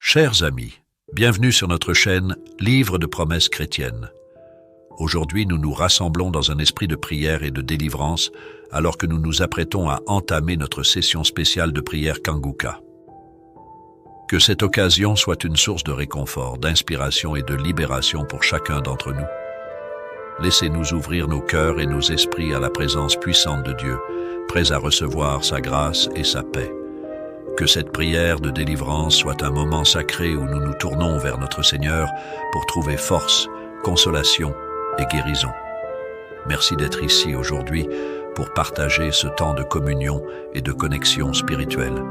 Chers amis, bienvenue sur notre chaîne Livre de promesses chrétiennes. Aujourd'hui, nous nous rassemblons dans un esprit de prière et de délivrance alors que nous nous apprêtons à entamer notre session spéciale de prière Kanguka. Que cette occasion soit une source de réconfort, d'inspiration et de libération pour chacun d'entre nous. Laissez-nous ouvrir nos cœurs et nos esprits à la présence puissante de Dieu, prêts à recevoir sa grâce et sa paix. Que cette prière de délivrance soit un moment sacré où nous nous tournons vers notre Seigneur pour trouver force, consolation et guérison. Merci d'être ici aujourd'hui pour partager ce temps de communion et de connexion spirituelle.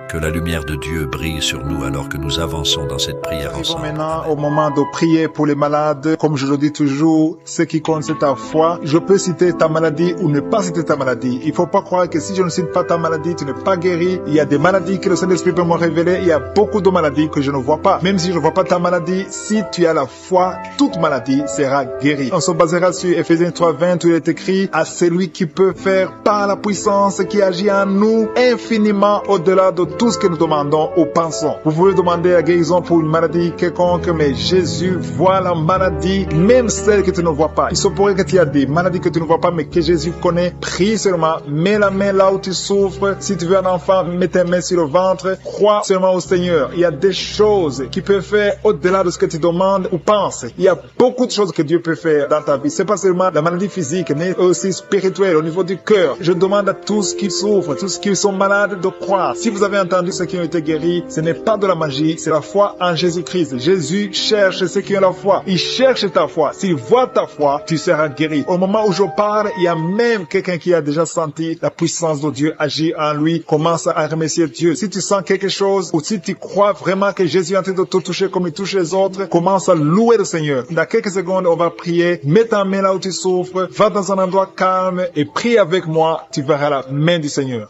Que la lumière de Dieu brille sur nous alors que nous avançons dans cette prière ensemble. Maintenant, au moment de prier pour les malades, comme je le dis toujours, ce qui compte c'est ta foi. Je peux citer ta maladie ou ne pas citer ta maladie. Il ne faut pas croire que si je ne cite pas ta maladie, tu n'es pas guéri. Il y a des maladies que le Saint-Esprit peut me révéler. Il y a beaucoup de maladies que je ne vois pas. Même si je ne vois pas ta maladie, si tu as la foi, toute maladie sera guérie. On se basera sur Ephésiens 3:20 où il est écrit à celui qui peut faire par la puissance qui agit en nous infiniment au-delà de tout ce que nous demandons ou pensons. Vous pouvez demander la guérison pour une maladie quelconque, mais Jésus voit la maladie, même celle que tu ne vois pas. Il se pourrait que tu aies des maladies que tu ne vois pas, mais que Jésus connaît. Prie seulement, mets la main là où tu souffres. Si tu veux un enfant, mets tes mains sur le ventre. Crois seulement au Seigneur. Il y a des choses qu'il peut faire au-delà de ce que tu demandes ou penses. Il y a beaucoup de choses que Dieu peut faire dans ta vie. C'est pas seulement la maladie physique, mais aussi spirituelle, au niveau du cœur. Je demande à tous qui souffrent, tous qui sont malades, de croire. Si vous avez entendu ceux qui ont été guéris, ce n'est pas de la magie, c'est la foi en Jésus-Christ. Jésus cherche ceux qui ont la foi. Il cherche ta foi. S'il voit ta foi, tu seras guéri. Au moment où je parle, il y a même quelqu'un qui a déjà senti la puissance de Dieu agir en lui. Commence à remercier Dieu. Si tu sens quelque chose ou si tu crois vraiment que Jésus est en train de te toucher comme il touche les autres, commence à louer le Seigneur. Dans quelques secondes, on va prier. Mets ta main là où tu souffres. Va dans un endroit calme et prie avec moi. Tu verras la main du Seigneur.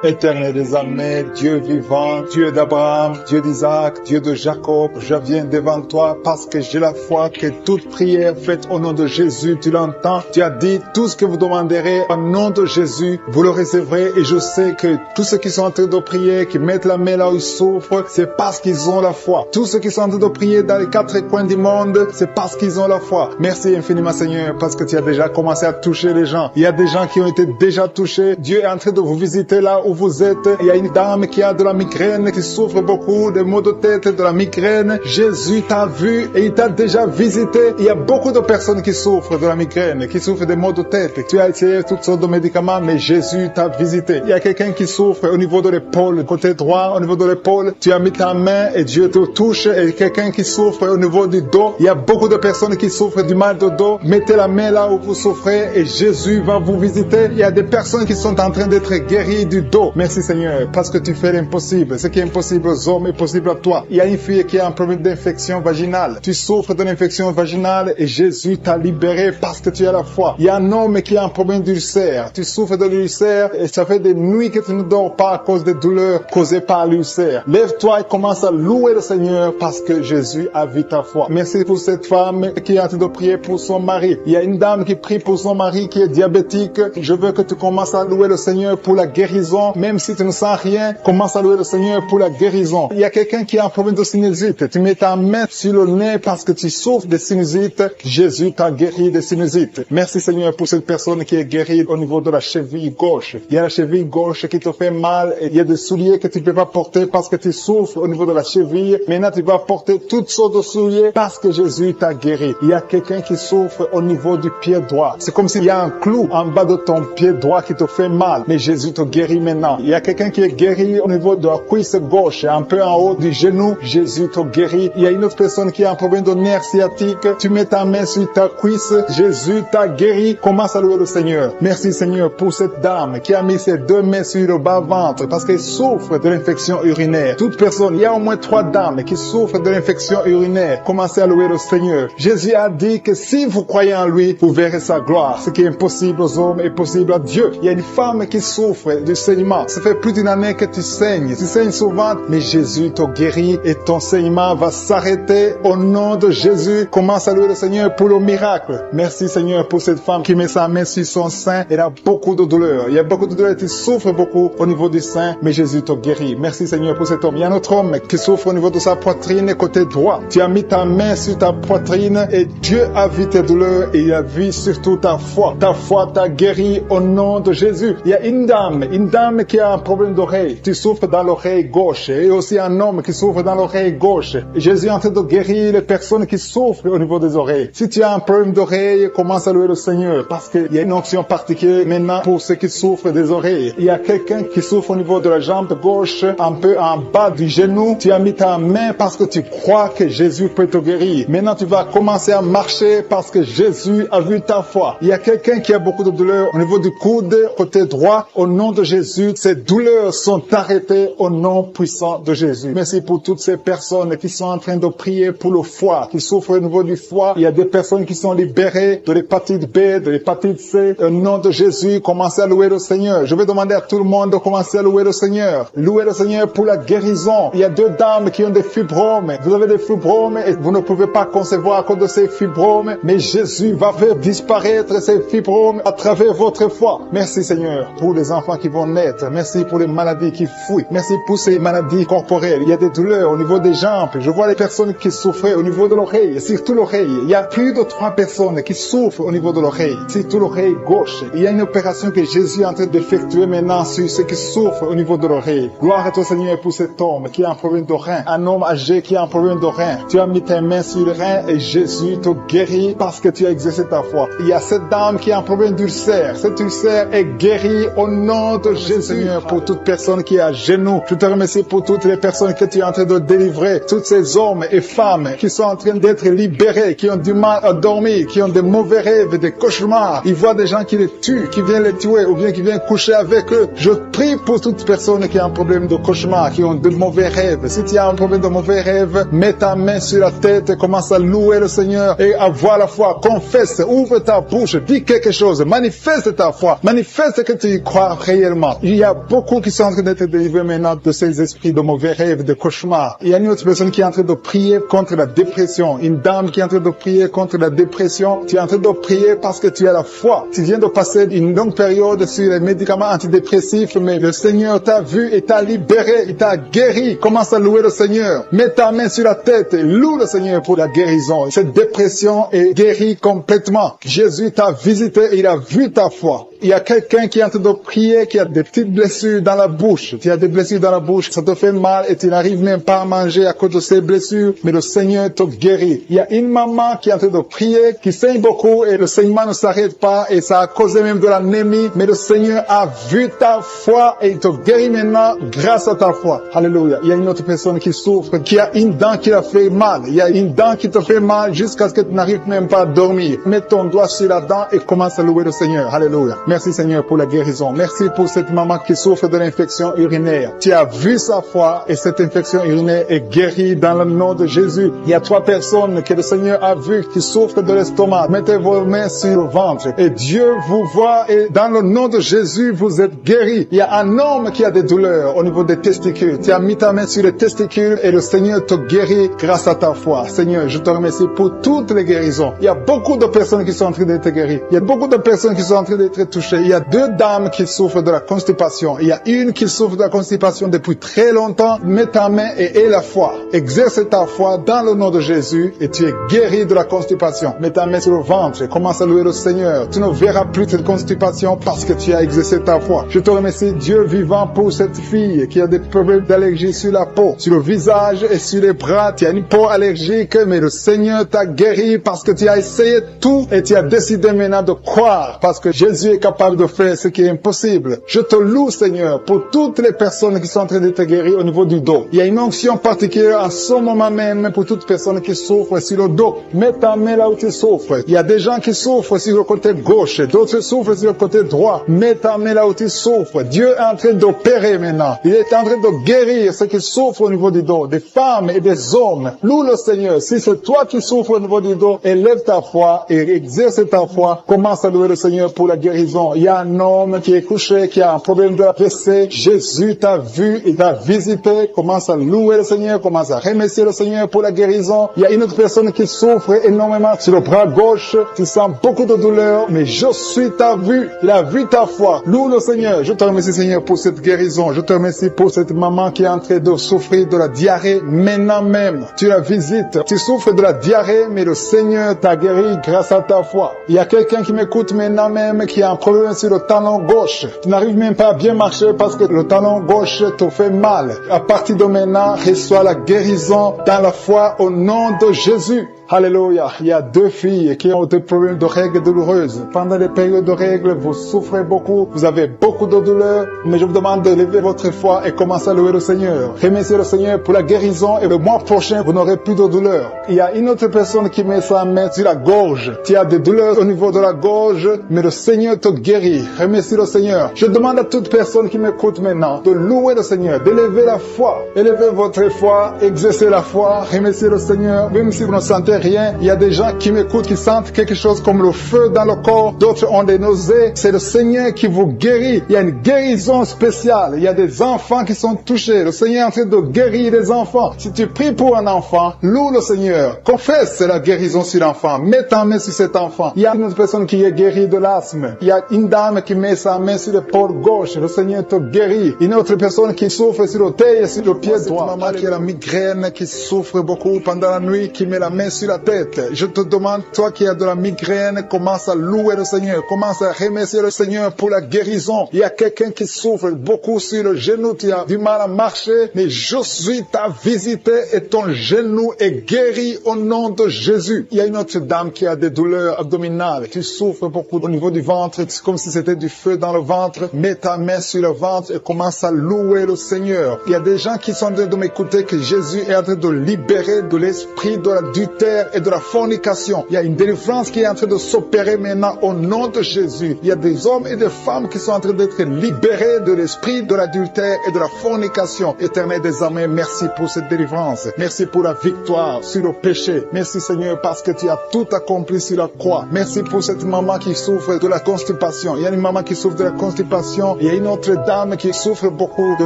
Éternel des armées, Dieu vivant, Dieu d'Abraham, Dieu d'Isaac, Dieu de Jacob, je viens devant toi parce que j'ai la foi que toute prière faite au nom de Jésus, tu l'entends. Tu as dit tout ce que vous demanderez au nom de Jésus, vous le recevrez et je sais que tous ceux qui sont en train de prier, qui mettent la main là où ils souffrent, c'est parce qu'ils ont la foi. Tous ceux qui sont en train de prier dans les quatre coins du monde, c'est parce qu'ils ont la foi. Merci infiniment Seigneur parce que tu as déjà commencé à toucher les gens. Il y a des gens qui ont été déjà touchés. Dieu est en train de vous visiter là où vous êtes. Il y a une dame qui a de la migraine, qui souffre beaucoup de maux de tête, de la migraine. Jésus t'a vu et il t'a déjà visité. Il y a beaucoup de personnes qui souffrent de la migraine, qui souffrent des maux de tête. Tu as essayé toutes sortes de médicaments, mais Jésus t'a visité. Il y a quelqu'un qui souffre au niveau de l'épaule, côté droit, au niveau de l'épaule. Tu as mis ta main et Dieu te touche. Et quelqu'un qui souffre au niveau du dos. Il y a beaucoup de personnes qui souffrent du mal de dos. Mettez la main là où vous souffrez et Jésus va vous visiter. Il y a des personnes qui sont en train d'être guéries du dos. Merci Seigneur, parce que tu fais l'impossible. Ce qui est impossible aux hommes est possible à toi. Il y a une fille qui a un problème d'infection vaginale. Tu souffres d'une infection vaginale et Jésus t'a libéré parce que tu as la foi. Il y a un homme qui a un problème d'ulcère. Tu souffres de l'ulcère et ça fait des nuits que tu ne dors pas à cause des douleurs causées par l'ulcère. Lève-toi et commence à louer le Seigneur parce que Jésus a vu ta foi. Merci pour cette femme qui est en train de prier pour son mari. Il y a une dame qui prie pour son mari qui est diabétique. Je veux que tu commences à louer le Seigneur pour la guérison. Même si tu ne sens rien, commence à louer le Seigneur pour la guérison. Il y a quelqu'un qui a un problème de sinusite. Tu mets ta main sur le nez parce que tu souffres de sinusite. Jésus t'a guéri de sinusite. Merci Seigneur pour cette personne qui est guérie au niveau de la cheville gauche. Il y a la cheville gauche qui te fait mal et il y a des souliers que tu ne peux pas porter parce que tu souffres au niveau de la cheville. Maintenant, tu vas porter toutes sortes de souliers parce que Jésus t'a guéri. Il y a quelqu'un qui souffre au niveau du pied droit. C'est comme s'il y a un clou en bas de ton pied droit qui te fait mal. Mais Jésus te guérit maintenant. Il y a quelqu'un qui est guéri au niveau de la cuisse gauche, un peu en haut du genou. Jésus te guérit. Il y a une autre personne qui a un problème de nerf sciatique. Tu mets ta main sur ta cuisse. Jésus t'a guéri. Commence à louer le Seigneur. Merci Seigneur pour cette dame qui a mis ses deux mains sur le bas-ventre parce qu'elle souffre de l'infection urinaire. Toute personne, il y a au moins 3 dames qui souffrent de l'infection urinaire. Commencez à louer le Seigneur. Jésus a dit que si vous croyez en lui, vous verrez sa gloire. Ce qui est impossible aux hommes est possible à Dieu. Il y a une femme qui souffre du saignement saignement. Ça fait plus d'une année que tu saignes. Tu saignes souvent, mais Jésus te guérit et ton saignement va s'arrêter au nom de Jésus. Commence à louer le Seigneur pour le miracle. Merci Seigneur pour cette femme qui met sa main sur son sein. Elle a beaucoup de douleur. Il y a beaucoup de douleur. Tu souffres beaucoup au niveau du sein, mais Jésus te guérit. Merci Seigneur pour cet homme. Il y a un autre homme qui souffre au niveau de sa poitrine côté droit. Tu as mis ta main sur ta poitrine et Dieu a vu tes douleurs et il a vu surtout ta foi. Ta foi t'a guéri au nom de Jésus. Il y a une dame qui a un problème d'oreille. Tu souffres dans l'oreille gauche et aussi un homme qui souffre dans l'oreille gauche. Et Jésus est en train de guérir les personnes qui souffrent au niveau des oreilles. Si tu as un problème d'oreille, commence à louer le Seigneur parce qu'il y a une onction particulière maintenant pour ceux qui souffrent des oreilles. Il y a quelqu'un qui souffre au niveau de la jambe gauche, un peu en bas du genou. Tu as mis ta main parce que tu crois que Jésus peut te guérir. Maintenant, tu vas commencer à marcher parce que Jésus a vu ta foi. Il y a quelqu'un qui a beaucoup de douleurs au niveau du coude, côté droit. Au nom de Jésus, ces douleurs sont arrêtées au nom puissant de Jésus. Merci pour toutes ces personnes qui sont en train de prier pour le foie, qui souffrent au niveau du foie. Il y a des personnes qui sont libérées de l'hépatite B, de l'hépatite C. Au nom de Jésus, commencez à louer le Seigneur. Je vais demander à tout le monde de commencer à louer le Seigneur. Louez le Seigneur pour la guérison. Il y a 2 dames qui ont des fibromes. Vous avez des fibromes et vous ne pouvez pas concevoir à cause de ces fibromes, mais Jésus va faire disparaître ces fibromes à travers votre foi. Merci Seigneur pour les enfants qui vont naître. Merci pour les maladies qui fuient. Merci pour ces maladies corporelles. Il y a des douleurs au niveau des jambes. Je vois les personnes qui souffraient au niveau de l'oreille, surtout l'oreille. Il y a plus de 3 personnes qui souffrent au niveau de l'oreille, surtout l'oreille gauche. Il y a une opération que Jésus est en train d'effectuer maintenant sur ceux qui souffrent au niveau de l'oreille. Gloire à toi Seigneur pour cet homme qui a un problème de rein, un homme âgé qui a un problème de rein. Tu as mis tes mains sur le rein et Jésus te guérit parce que tu as exercé ta foi. Il y a cette dame qui a un problème d'ulcère. Cet ulcère est guéri au nom de Jésus. Seigneur, pour toute personne qui est à genoux, je te remercie pour toutes les personnes que tu es en train de délivrer, tous ces hommes et femmes qui sont en train d'être libérés, qui ont du mal à dormir, qui ont des mauvais rêves, des cauchemars. Ils voient des gens qui les tuent, qui viennent les tuer ou bien qui viennent coucher avec eux. Je prie pour toute personne qui a un problème de cauchemar, qui ont de mauvais rêves. Si tu as un problème de mauvais rêves, mets ta main sur la tête et commence à louer le Seigneur et avoir la foi. Confesse, ouvre ta bouche, dis quelque chose, manifeste ta foi, manifeste que tu y crois réellement. Il y a beaucoup qui sont en train d'être délivrés maintenant de ces esprits de mauvais rêves, de cauchemars. Il y a une autre personne qui est en train de prier contre la dépression, une dame qui est en train de prier contre la dépression. Tu es en train de prier parce que tu as la foi. Tu viens de passer une longue période sur les médicaments antidépressifs, mais le Seigneur t'a vu et t'a libéré, il t'a guéri. Commence à louer le Seigneur. Mets ta main sur la tête et loue le Seigneur pour la guérison. Cette dépression est guérie complètement. Jésus t'a visité et il a vu ta foi. Il y a quelqu'un qui est en train de prier, qui a des petites blessures dans la bouche. Tu as des blessures dans la bouche, ça te fait mal et tu n'arrives même pas à manger à cause de ces blessures, mais le Seigneur te guérit. Il y a une maman qui est en train de prier, qui saigne beaucoup et le saignement ne s'arrête pas et ça a causé même de l'anémie, mais le Seigneur a vu ta foi et il te guérit maintenant grâce à ta foi. Alléluia. Il y a une autre personne qui souffre, qui a une dent qui l'a fait mal. Il y a une dent qui te fait mal jusqu'à ce que tu n'arrives même pas à dormir. Mets ton doigt sur la dent et commence à louer le Seigneur. Alléluia. Merci Seigneur pour la guérison. Merci pour cette maman qui souffre de l'infection urinaire. Tu as vu sa foi et cette infection urinaire est guérie dans le nom de Jésus. Il y a 3 personnes que le Seigneur a vues qui souffrent de l'estomac. Mettez vos mains sur le ventre et Dieu vous voit et dans le nom de Jésus vous êtes guéris. Il y a un homme qui a des douleurs au niveau des testicules. Tu as mis ta main sur les testicules et le Seigneur te guérit grâce à ta foi. Seigneur, je te remercie pour toutes les guérisons. Il y a beaucoup de personnes qui sont en train d'être guéries. Il y a beaucoup de personnes qui sont en train d'être touchées. Il y a 2 dames qui souffrent de la constipation. Il y a une qui souffre de la constipation depuis très longtemps. Mets ta main et aie la foi. Exerce ta foi dans le nom de Jésus et tu es guéri de la constipation. Mets ta main sur le ventre et commence à louer le Seigneur. Tu ne verras plus cette constipation parce que tu as exercé ta foi. Je te remercie, Dieu vivant, pour cette fille qui a des problèmes d'allergie sur la peau, sur le visage et sur les bras. Tu as une peau allergique, mais le Seigneur t'a guéri parce que tu as essayé tout et tu as décidé maintenant de croire parce que Jésus est capable de faire ce qui est impossible. Je te loue, Seigneur, pour toutes les personnes qui sont en train d'être guéries au niveau du dos. Il y a une onction particulière en ce moment même pour toutes les personnes qui souffrent sur le dos. Mets ta main là où tu souffres. Il y a des gens qui souffrent sur le côté gauche, d'autres souffrent sur le côté droit. Mets ta main là où tu souffres. Dieu est en train d'opérer maintenant. Il est en train de guérir ceux qui souffrent au niveau du dos, des femmes et des hommes. Loue le Seigneur. Si c'est toi qui souffres au niveau du dos, élève ta foi et exerce ta foi. Commence à louer le Seigneur pour la guérison. Il y a un homme qui est couché, qui a un problème de la PC, Jésus t'a vu, il t'a visité. Commence à louer le Seigneur, commence à remercier le Seigneur pour la guérison. Il y a une autre personne qui souffre énormément sur le bras gauche. Tu sens beaucoup de douleur, mais Josué t'a vu. Il a vu ta foi. Loue le Seigneur. Je te remercie, Seigneur, pour cette guérison. Je te remercie pour cette maman qui est en train de souffrir de la diarrhée maintenant même. Tu la visites. Tu souffres de la diarrhée, mais le Seigneur t'a guéri grâce à ta foi. Il y a quelqu'un qui m'écoute maintenant même qui a un problème sur le talon gauche. Tu n'arrives même pas à bien marcher parce que le talon gauche te fait mal. À partir de maintenant, reçois la guérison dans la foi au nom de Jésus. Alléluia. Il y a 2 filles qui ont des problèmes de règles douloureuses. Pendant les périodes de règles, vous souffrez beaucoup, vous avez beaucoup de douleurs, mais je vous demande de lever votre foi et commencer à louer le Seigneur. Remerciez le Seigneur pour la guérison et le mois prochain, vous n'aurez plus de douleurs. Il y a une autre personne qui met sa main sur la gorge. Tu as des douleurs au niveau de la gorge, mais le Seigneur te guérit. Remercie le Seigneur. Je demande à toute personne qui m'écoute maintenant de louer le Seigneur, d'élever la foi. Élevez votre foi, exercez la foi, remerciez le Seigneur, même si vous ne sentez rien. Il y a des gens qui m'écoutent, qui sentent quelque chose comme le feu dans le corps. D'autres ont des nausées. C'est le Seigneur qui vous guérit. Il y a une guérison spéciale. Il y a des enfants qui sont touchés. Le Seigneur est en train de guérir les enfants. Si tu pries pour un enfant, loue le Seigneur. Confesse la guérison sur l'enfant. Mets ta main sur cet enfant. Il y a une autre personne qui est guérie de l'asthme. Il y a une dame qui met sa main sur l'épaule gauche. Le Seigneur te guérit. Une autre personne qui souffre sur le thé et sur le pied droit. Maman qui a la migraine, qui souffre beaucoup pendant la nuit, qui met la main sur la tête. Je te demande, toi qui as de la migraine, commence à louer le Seigneur, commence à remercier le Seigneur pour la guérison. Il y a quelqu'un qui souffre beaucoup sur le genou, tu as du mal à marcher, mais Josué t'a visité et ton genou est guéri au nom de Jésus. Il y a une autre dame qui a des douleurs abdominales, tu souffres beaucoup au niveau du ventre, c'est comme si c'était du feu dans le ventre. Mets ta main sur le ventre et commence à louer le Seigneur. Il y a des gens qui sont en train de m'écouter que Jésus est en train de libérer de l'esprit de l'adultère et de la fornication. Il y a une délivrance qui est en train de s'opérer maintenant au nom de Jésus. Il y a des hommes et des femmes qui sont en train d'être libérés de l'esprit de l'adultère et de la fornication. Éternel des armées, merci pour cette délivrance. Merci pour la victoire sur le péché. Merci Seigneur parce que tu as tout accompli sur la croix. Merci pour cette maman qui souffre de la constipation. Il y a une maman qui souffre de la constipation. Il y a une autre dame qui souffre beaucoup de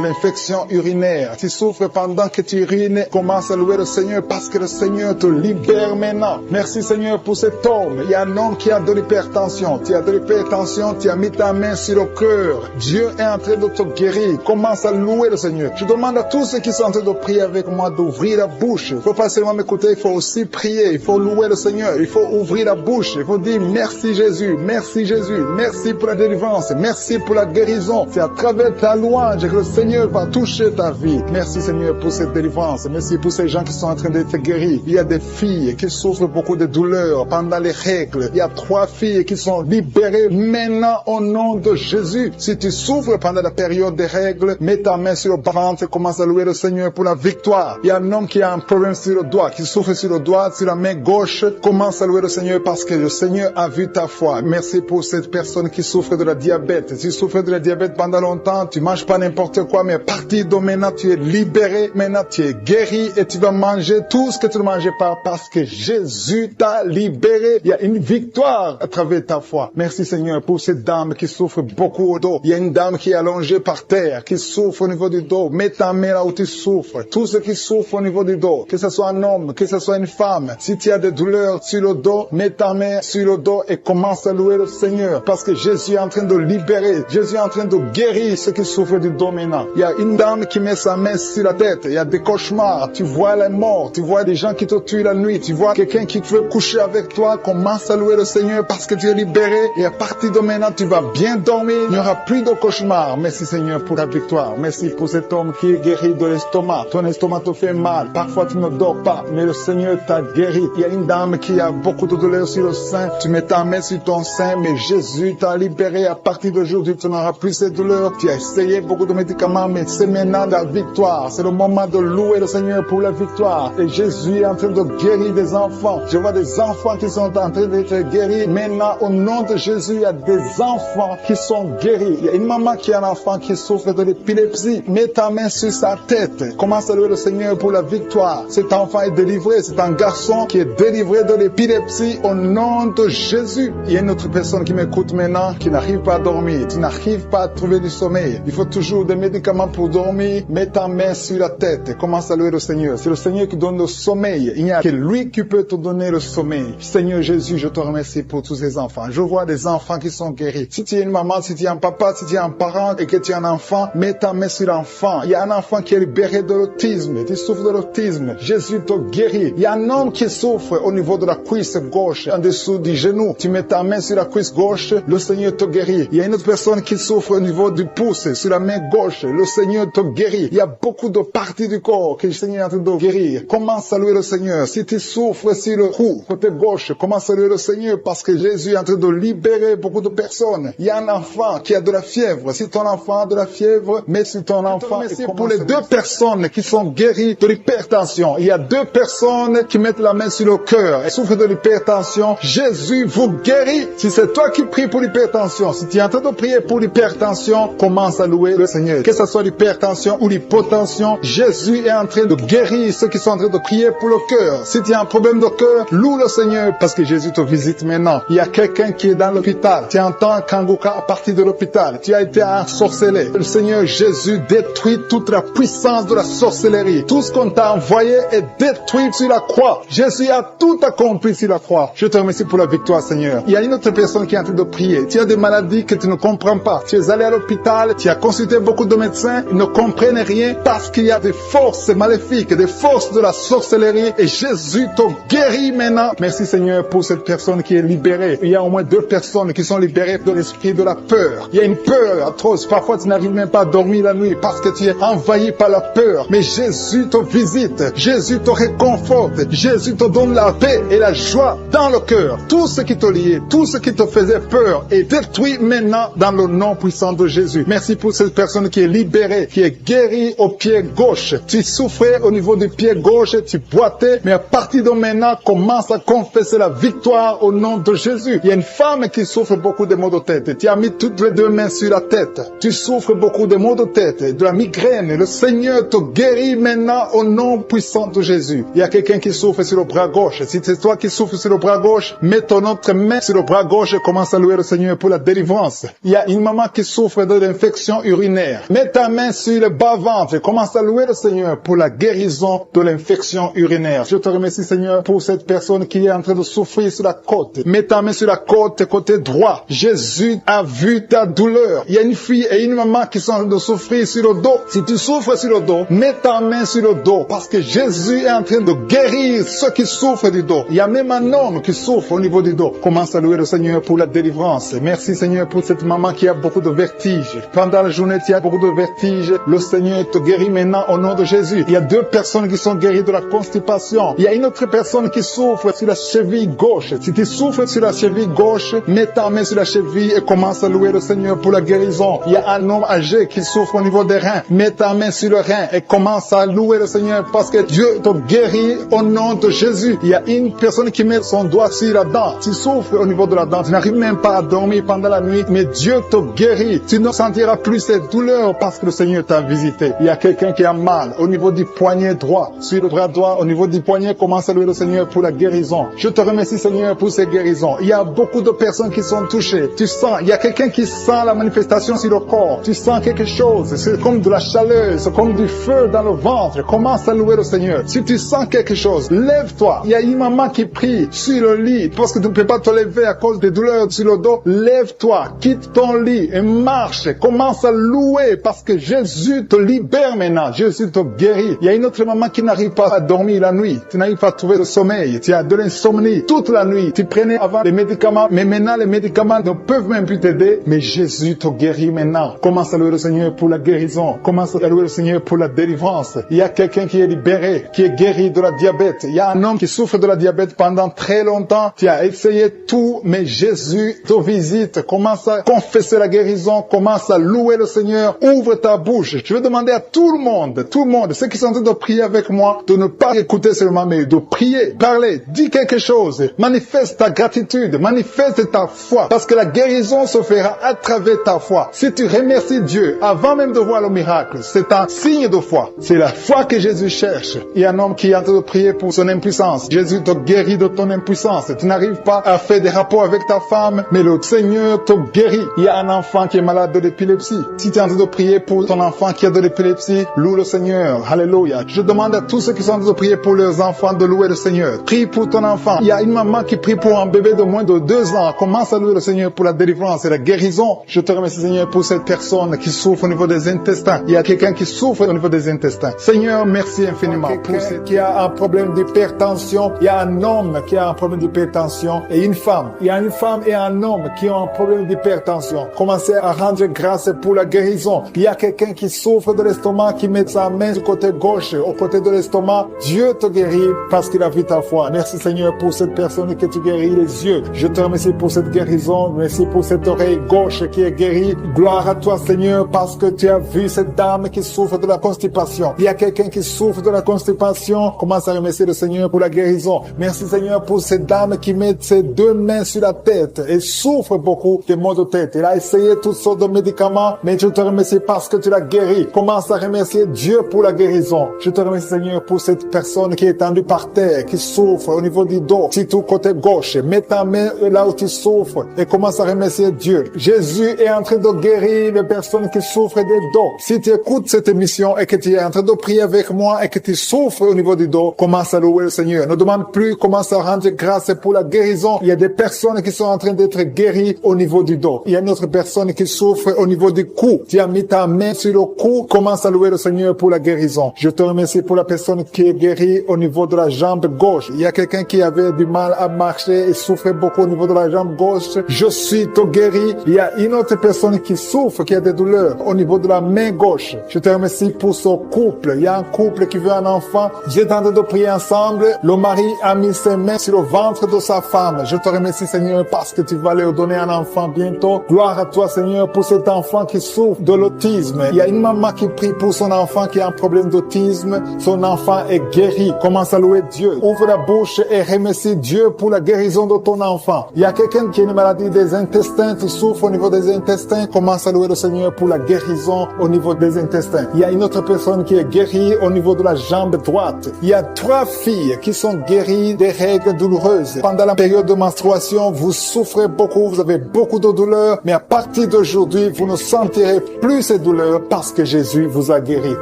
l'infection urinaire. Tu souffres pendant que tu urines. Commence à louer le Seigneur parce que le Seigneur te libère maintenant. Merci Seigneur pour cet homme. Il y a un homme qui a de l'hypertension. Tu as de l'hypertension, tu as mis ta main sur le cœur. Dieu est en train de te guérir. Commence à louer le Seigneur. Je demande à tous ceux qui sont en train de prier avec moi d'ouvrir la bouche. Il ne faut pas seulement m'écouter, il faut aussi prier. Il faut louer le Seigneur. Il faut ouvrir la bouche. Il faut dire merci Jésus, merci Jésus, merci pour la délivrance, merci pour la guérison. C'est à travers ta louange que le Seigneur va toucher ta vie. Merci Seigneur pour cette délivrance. Merci pour ces gens qui sont en train d'être guéris. Il y a des filles qui souffrent beaucoup de douleurs pendant les règles. Il y a 3 filles qui sont libérées maintenant au nom de Jésus. Si tu souffres pendant la période des règles, mets ta main sur le ventre et commence à louer le Seigneur pour la victoire. Il y a un homme qui a un problème sur le doigt, qui souffre sur le doigt, sur la main gauche. Commence à louer le Seigneur parce que le Seigneur a vu ta foi. Merci pour cette personne qui souffre de la diabète. Si tu souffres de la diabète pendant longtemps, tu manges pas n'importe quoi, mais à partir de maintenant, tu es libéré. Maintenant, tu es guéri et tu vas manger tout ce que tu ne mangeais pas parce que Jésus t'a libéré. Il y a une victoire à travers ta foi. Merci Seigneur pour cette dame qui souffre beaucoup au dos. Il y a une dame qui est allongée par terre, qui souffre au niveau du dos. Mets ta main là où tu souffres. Tous ceux qui souffrent au niveau du dos, que ce soit un homme, que ce soit une femme, si tu as des douleurs sur le dos, mets ta main sur le dos et commence à louer le Seigneur parce que Jésus est en train de libérer. Jésus est en train de guérir ceux qui souffrent du dos maintenant. Il y a une dame qui met sa main sur la tête. Il y a des cauchemars. Tu vois les morts. Tu vois des gens qui te tuent la nuit. Tu vois quelqu'un qui veut coucher avec toi. Commence à louer le Seigneur parce que tu es libéré. Et à partir de maintenant, tu vas bien dormir. Il n'y aura plus de cauchemars. Merci Seigneur pour la victoire. Merci pour cet homme qui est guéri de l'estomac. Ton estomac te fait mal. Parfois, tu ne dors pas. Mais le Seigneur t'a guéri. Il y a une dame qui a beaucoup de douleur sur le sein. Tu mets ta main sur ton sein. Mais Jésus t'a libéré. À partir d'aujourd'hui, tu n'auras plus cette douleur. Tu as essayé beaucoup de médicaments. Mais c'est maintenant la victoire. C'est le moment de louer le Seigneur pour la victoire. Et Jésus est en train de guérir des enfants. Je vois des enfants qui sont en train d'être guéris. Maintenant, au nom de Jésus, il y a des enfants qui sont guéris. Il y a une maman qui a un enfant qui souffre de l'épilepsie. Mets ta main sur sa tête. Commence à louer le Seigneur pour la victoire. Cet enfant est délivré. C'est un garçon qui est délivré de l'épilepsie au nom de Jésus. Il y a une autre personne qui m'écoute maintenant qui n'arrive pas à dormir. Tu n'arrives pas à trouver du sommeil. Il faut toujours des médicaments pour dormir. Mets ta main sur la tête. Commence à louer le Seigneur. C'est le Seigneur qui donne le sommeil. Il n'y a que lui qui peut te donner le sommeil. Seigneur Jésus, je te remercie pour tous ces enfants. Je vois des enfants qui sont guéris. Si tu es une maman, si tu es un papa, si tu es un parent et que tu es un enfant, mets ta main sur l'enfant. Il y a un enfant qui est libéré de l'autisme. Tu souffres de l'autisme. Jésus te guérit. Il y a un homme qui souffre au niveau de la cuisse gauche, en dessous du genou. Tu mets ta main sur la cuisse gauche, le Seigneur te guérit. Il y a une autre personne qui souffre au niveau du pouce, sur la main gauche, le Seigneur te guérit. Il y a beaucoup de parties du corps que le Seigneur est en train de guérir. Commence à louer le Seigneur. Si tu souffres sur le cou, côté gauche, commence à louer le Seigneur parce que Jésus est en train de libérer beaucoup de personnes. Il y a un enfant qui a de la fièvre. Si ton enfant a de la fièvre, mets sur ton enfant. Et pour les deux personnes qui sont guéries de l'hypertension, il y a deux personnes qui mettent la main sur le cœur et souffrent de l'hypertension. Jésus vous guérit. Si c'est toi qui pries pour l'hypertension, si tu es en train de prier pour l'hypertension, commence à louer le Seigneur. Que ce soit l'hypertension ou l'hypotension, Jésus est en train de guérir ceux qui sont en train de prier pour le cœur. Si tu as un problème de cœur, loue le Seigneur parce que Jésus te visite maintenant. Il y a quelqu'un qui est dans l'hôpital. Tu entends Kanguka à partir de l'hôpital. Tu as été ensorcelé. Le Seigneur Jésus détruit toute la puissance de la sorcellerie. Tout ce qu'on t'a envoyé est détruit sur la croix. Jésus a tout accompli sur la croix. Je te remercie pour la victoire, Seigneur. Il y a une autre personne qui est en train de prier. Tu as des maladies que tu ne comprends pas. Tu es allé à l'hôpital, tu as consulté beaucoup de médecins, ils ne comprennent rien parce qu'il y a des forces maléfiques, des forces de la sorcellerie et Jésus te guérit maintenant. Merci Seigneur pour cette personne qui est libérée. Il y a au moins deux personnes qui sont libérées de l'esprit de la peur. Il y a une peur atroce. Parfois tu n'arrives même pas à dormir la nuit parce que tu es envahi par la peur. Mais Jésus te visite. Jésus te réconforte. Jésus te donne la paix et la joie dans le cœur. Tout ce qui te liait, tout ce qui te faisait peur est détruit maintenant dans le nom puissant de Jésus. Merci pour cette personne qui est libérée, qui est guérie au pied gauche. Tu souffrais au niveau du pied gauche, tu boitais, mais à partir de maintenant, commence à confesser la victoire au nom de Jésus. Il y a une femme qui souffre beaucoup de maux de tête. Tu as mis toutes les deux mains sur la tête. Tu souffres beaucoup de maux de tête, de la migraine. Le Seigneur te guérit maintenant au nom puissant de Jésus. Il y a quelqu'un qui souffre sur le bras gauche. Si c'est toi qui souffres sur le bras gauche, mets ton autre main sur le bras gauche et commence à louer le Seigneur pour la délivrance. Il y a une maman qui souffre de l'infection urinaire. Mets ta main sur le bas-ventre et commence à louer le Seigneur pour la guérison de l'infection urinaire. Je te remercie Seigneur pour cette personne qui est en train de souffrir sur la côte. Mets ta main sur la côte, côté droit. Jésus a vu ta douleur. Il y a une fille et une maman qui sont en train de souffrir sur le dos. Si tu souffres sur le dos, mets ta main sur le dos parce que Jésus est en train de guérir ceux qui souffrent du dos. Il y a même un homme qui souffre au niveau du dos. Commence à louer le Seigneur pour la délivrance. Merci Seigneur pour cette maman qui a beaucoup de vertiges. Pendant la journée, tu as beaucoup de vertiges. Le Seigneur te guérit maintenant au nom de Jésus. Il y a deux personnes qui sont guéries de la constipation. Il y a une autre personne qui souffre sur la cheville gauche. Si tu souffres sur la cheville gauche, mets ta main sur la cheville et commence à louer le Seigneur pour la guérison. Il y a un homme âgé qui souffre au niveau des reins. Mets ta main sur le rein et commence à louer le Seigneur parce que Dieu te guérit au nom de Jésus. Il y a une personne qui met son doigt sur la dent. Tu souffres au niveau de la dent. Tu n'arrives même pas à dormir pendant la nuit, mais Dieu te guérit. Tu ne sentiras plus cette douleur parce que le Seigneur t'a visité. Il y a quelqu'un qui a mal au niveau du poignet droit, sur le bras droit, au niveau du poignet, commence à louer le Seigneur pour la guérison. Je te remercie Seigneur pour ces guérisons. Il y a beaucoup de personnes qui sont touchées. Tu sens, il y a quelqu'un qui sent la manifestation sur le corps. Tu sens quelque chose. C'est comme de la chaleur, c'est comme du feu dans le ventre. Commence à louer le Seigneur. Si tu sens quelque chose, lève-toi. Il y a une maman qui prie sur le lit parce que tu ne peux pas te lever à cause des douleurs sur le dos. Lève-toi, quitte ton lit et marche. Commence à louer parce que Jésus te libère maintenant. Jésus te guérit. Il y a une autre maman qui n'arrive pas à dormir la nuit. Tu n'arrives pas à trouver le sommeil. Tu as de l'insomnie toute la nuit. Tu prenais avant les médicaments, mais maintenant les médicaments ne peuvent même plus t'aider. Mais Jésus te guérit maintenant. Commence à louer le Seigneur pour la guérison. Commence à louer le Seigneur pour la délivrance. Il y a quelqu'un qui est libéré, qui est guéri de la diabète. Il y a un homme qui souffre de la diabète pendant très longtemps. Tu as essayé tout, mais Jésus te visite. Commence à confesser la guérison. Commence à louer le Seigneur. Ouvre ta bouche. Je vais demander à tout le monde, ceux qui sont en train de prier avec moi, de ne pas écouter seulement, mais de prier, parler, dis quelque chose, manifeste ta gratitude, manifeste ta foi, parce que la guérison se fera à travers ta foi. Si tu remercies Dieu avant même de voir le miracle, c'est un signe de foi. C'est la foi que Jésus cherche. Il y a un homme qui est en train de prier pour son impuissance. Jésus te guérit de ton impuissance. Tu n'arrives pas à faire des rapports avec ta femme, mais le Seigneur te guérit. Il y a un enfant qui est malade de l'épilepsie. Si tu es en train de prier pour ton enfant qui a de l'épilepsie, loue le Seigneur. Alléluia. Je demande à tous ceux qui sont en train de prier pour leurs enfants de louer le Seigneur. Prie pour ton enfant. Il y a une maman qui prie pour un bébé de moins de 2 ans. Commence à louer le Seigneur pour la délivrance et la guérison. Je te remercie, Seigneur, pour cette personne qui souffre au niveau des intestins. Il y a quelqu'un qui souffre au niveau des intestins. Seigneur, merci infiniment pour ceux qui a un problème d'hypertension. Il y a un homme qui a un problème d'hypertension et une femme. Il y a une femme et un homme qui ont un problème d'hypertension. Commencez à rendre grâce pour la guérison. Il y a quelqu'un qui souffre de l'estomac, qui met sa main du côté gauche, au côté de l'estomac. Dieu te guérit parce qu'il a vu ta foi. Merci, Seigneur, pour cette personne que tu guéris les yeux. Je te remercie pour cette guérison. Merci pour cette oreille gauche qui est guérie. Gloire à toi, Seigneur, parce que tu as vu cette dame qui souffre de la constipation. Il y a quelqu'un qui souffre de la constipation. Commence à remercier le Seigneur pour la guérison. Merci, Seigneur, pour cette dame qui met ses 2 mains sur la tête et souffre beaucoup de maux de tête. Elle a essayé toutes sortes de médicaments, mais je te remercie parce que tu l'as guéri. Commence à remercier Dieu pour la guérison. Je te remercie, Seigneur, pour cette personne qui est tendue par terre, qui souffre au niveau du dos, surtout côté gauche. Mets ta main là où tu souffres et commence à remercier Dieu. Jésus est en train de guérir les personnes qui souffrent des dos. Si tu écoutes cette émission et que tu es en train de prier avec moi et que tu souffres au niveau du dos, commence à louer le Seigneur. Ne demande plus, commence à rendre grâce pour la guérison. Il y a des personnes qui sont en train d'être guéries au niveau du dos. Il y a une autre personne qui souffre au niveau du cou. Tu as mis ta main sur le cou, commence à louer le Seigneur pour la guérison. Je te remercie pour la personne qui est guérie au niveau de la jambe gauche. Il y a quelqu'un qui avait du mal à marcher et souffrait beaucoup au niveau de la jambe gauche. Je suis te guéri. Il y a une autre personne qui souffre, qui a des douleurs au niveau de la main gauche. Je te remercie pour ce couple. Il y a un couple qui veut un enfant. J'ai tenté de prier ensemble. Le mari a mis ses mains sur le ventre de sa femme. Je te remercie, Seigneur, parce que tu vas leur donner un enfant bientôt. Gloire à toi, Seigneur, pour cet enfant qui souffre de l'autisme. Il y a une maman qui prie pour son enfant qui a un problème d'autisme. Son enfant est guéri. Commence à louer Dieu. Ouvre la bouche et remercie Dieu pour la guérison de ton enfant. Il y a quelqu'un qui a une maladie des intestins, qui souffre au niveau des intestins. Commence à louer le Seigneur pour la guérison au niveau des intestins. Il y a une autre personne qui est guérie au niveau de la jambe droite. Il y a 3 filles qui sont guéries des règles douloureuses. Pendant la période de menstruation, vous souffrez beaucoup, vous avez beaucoup de douleurs, mais à partir d'aujourd'hui, vous ne sentirez plus ces douleurs parce que Jésus vous a guéri.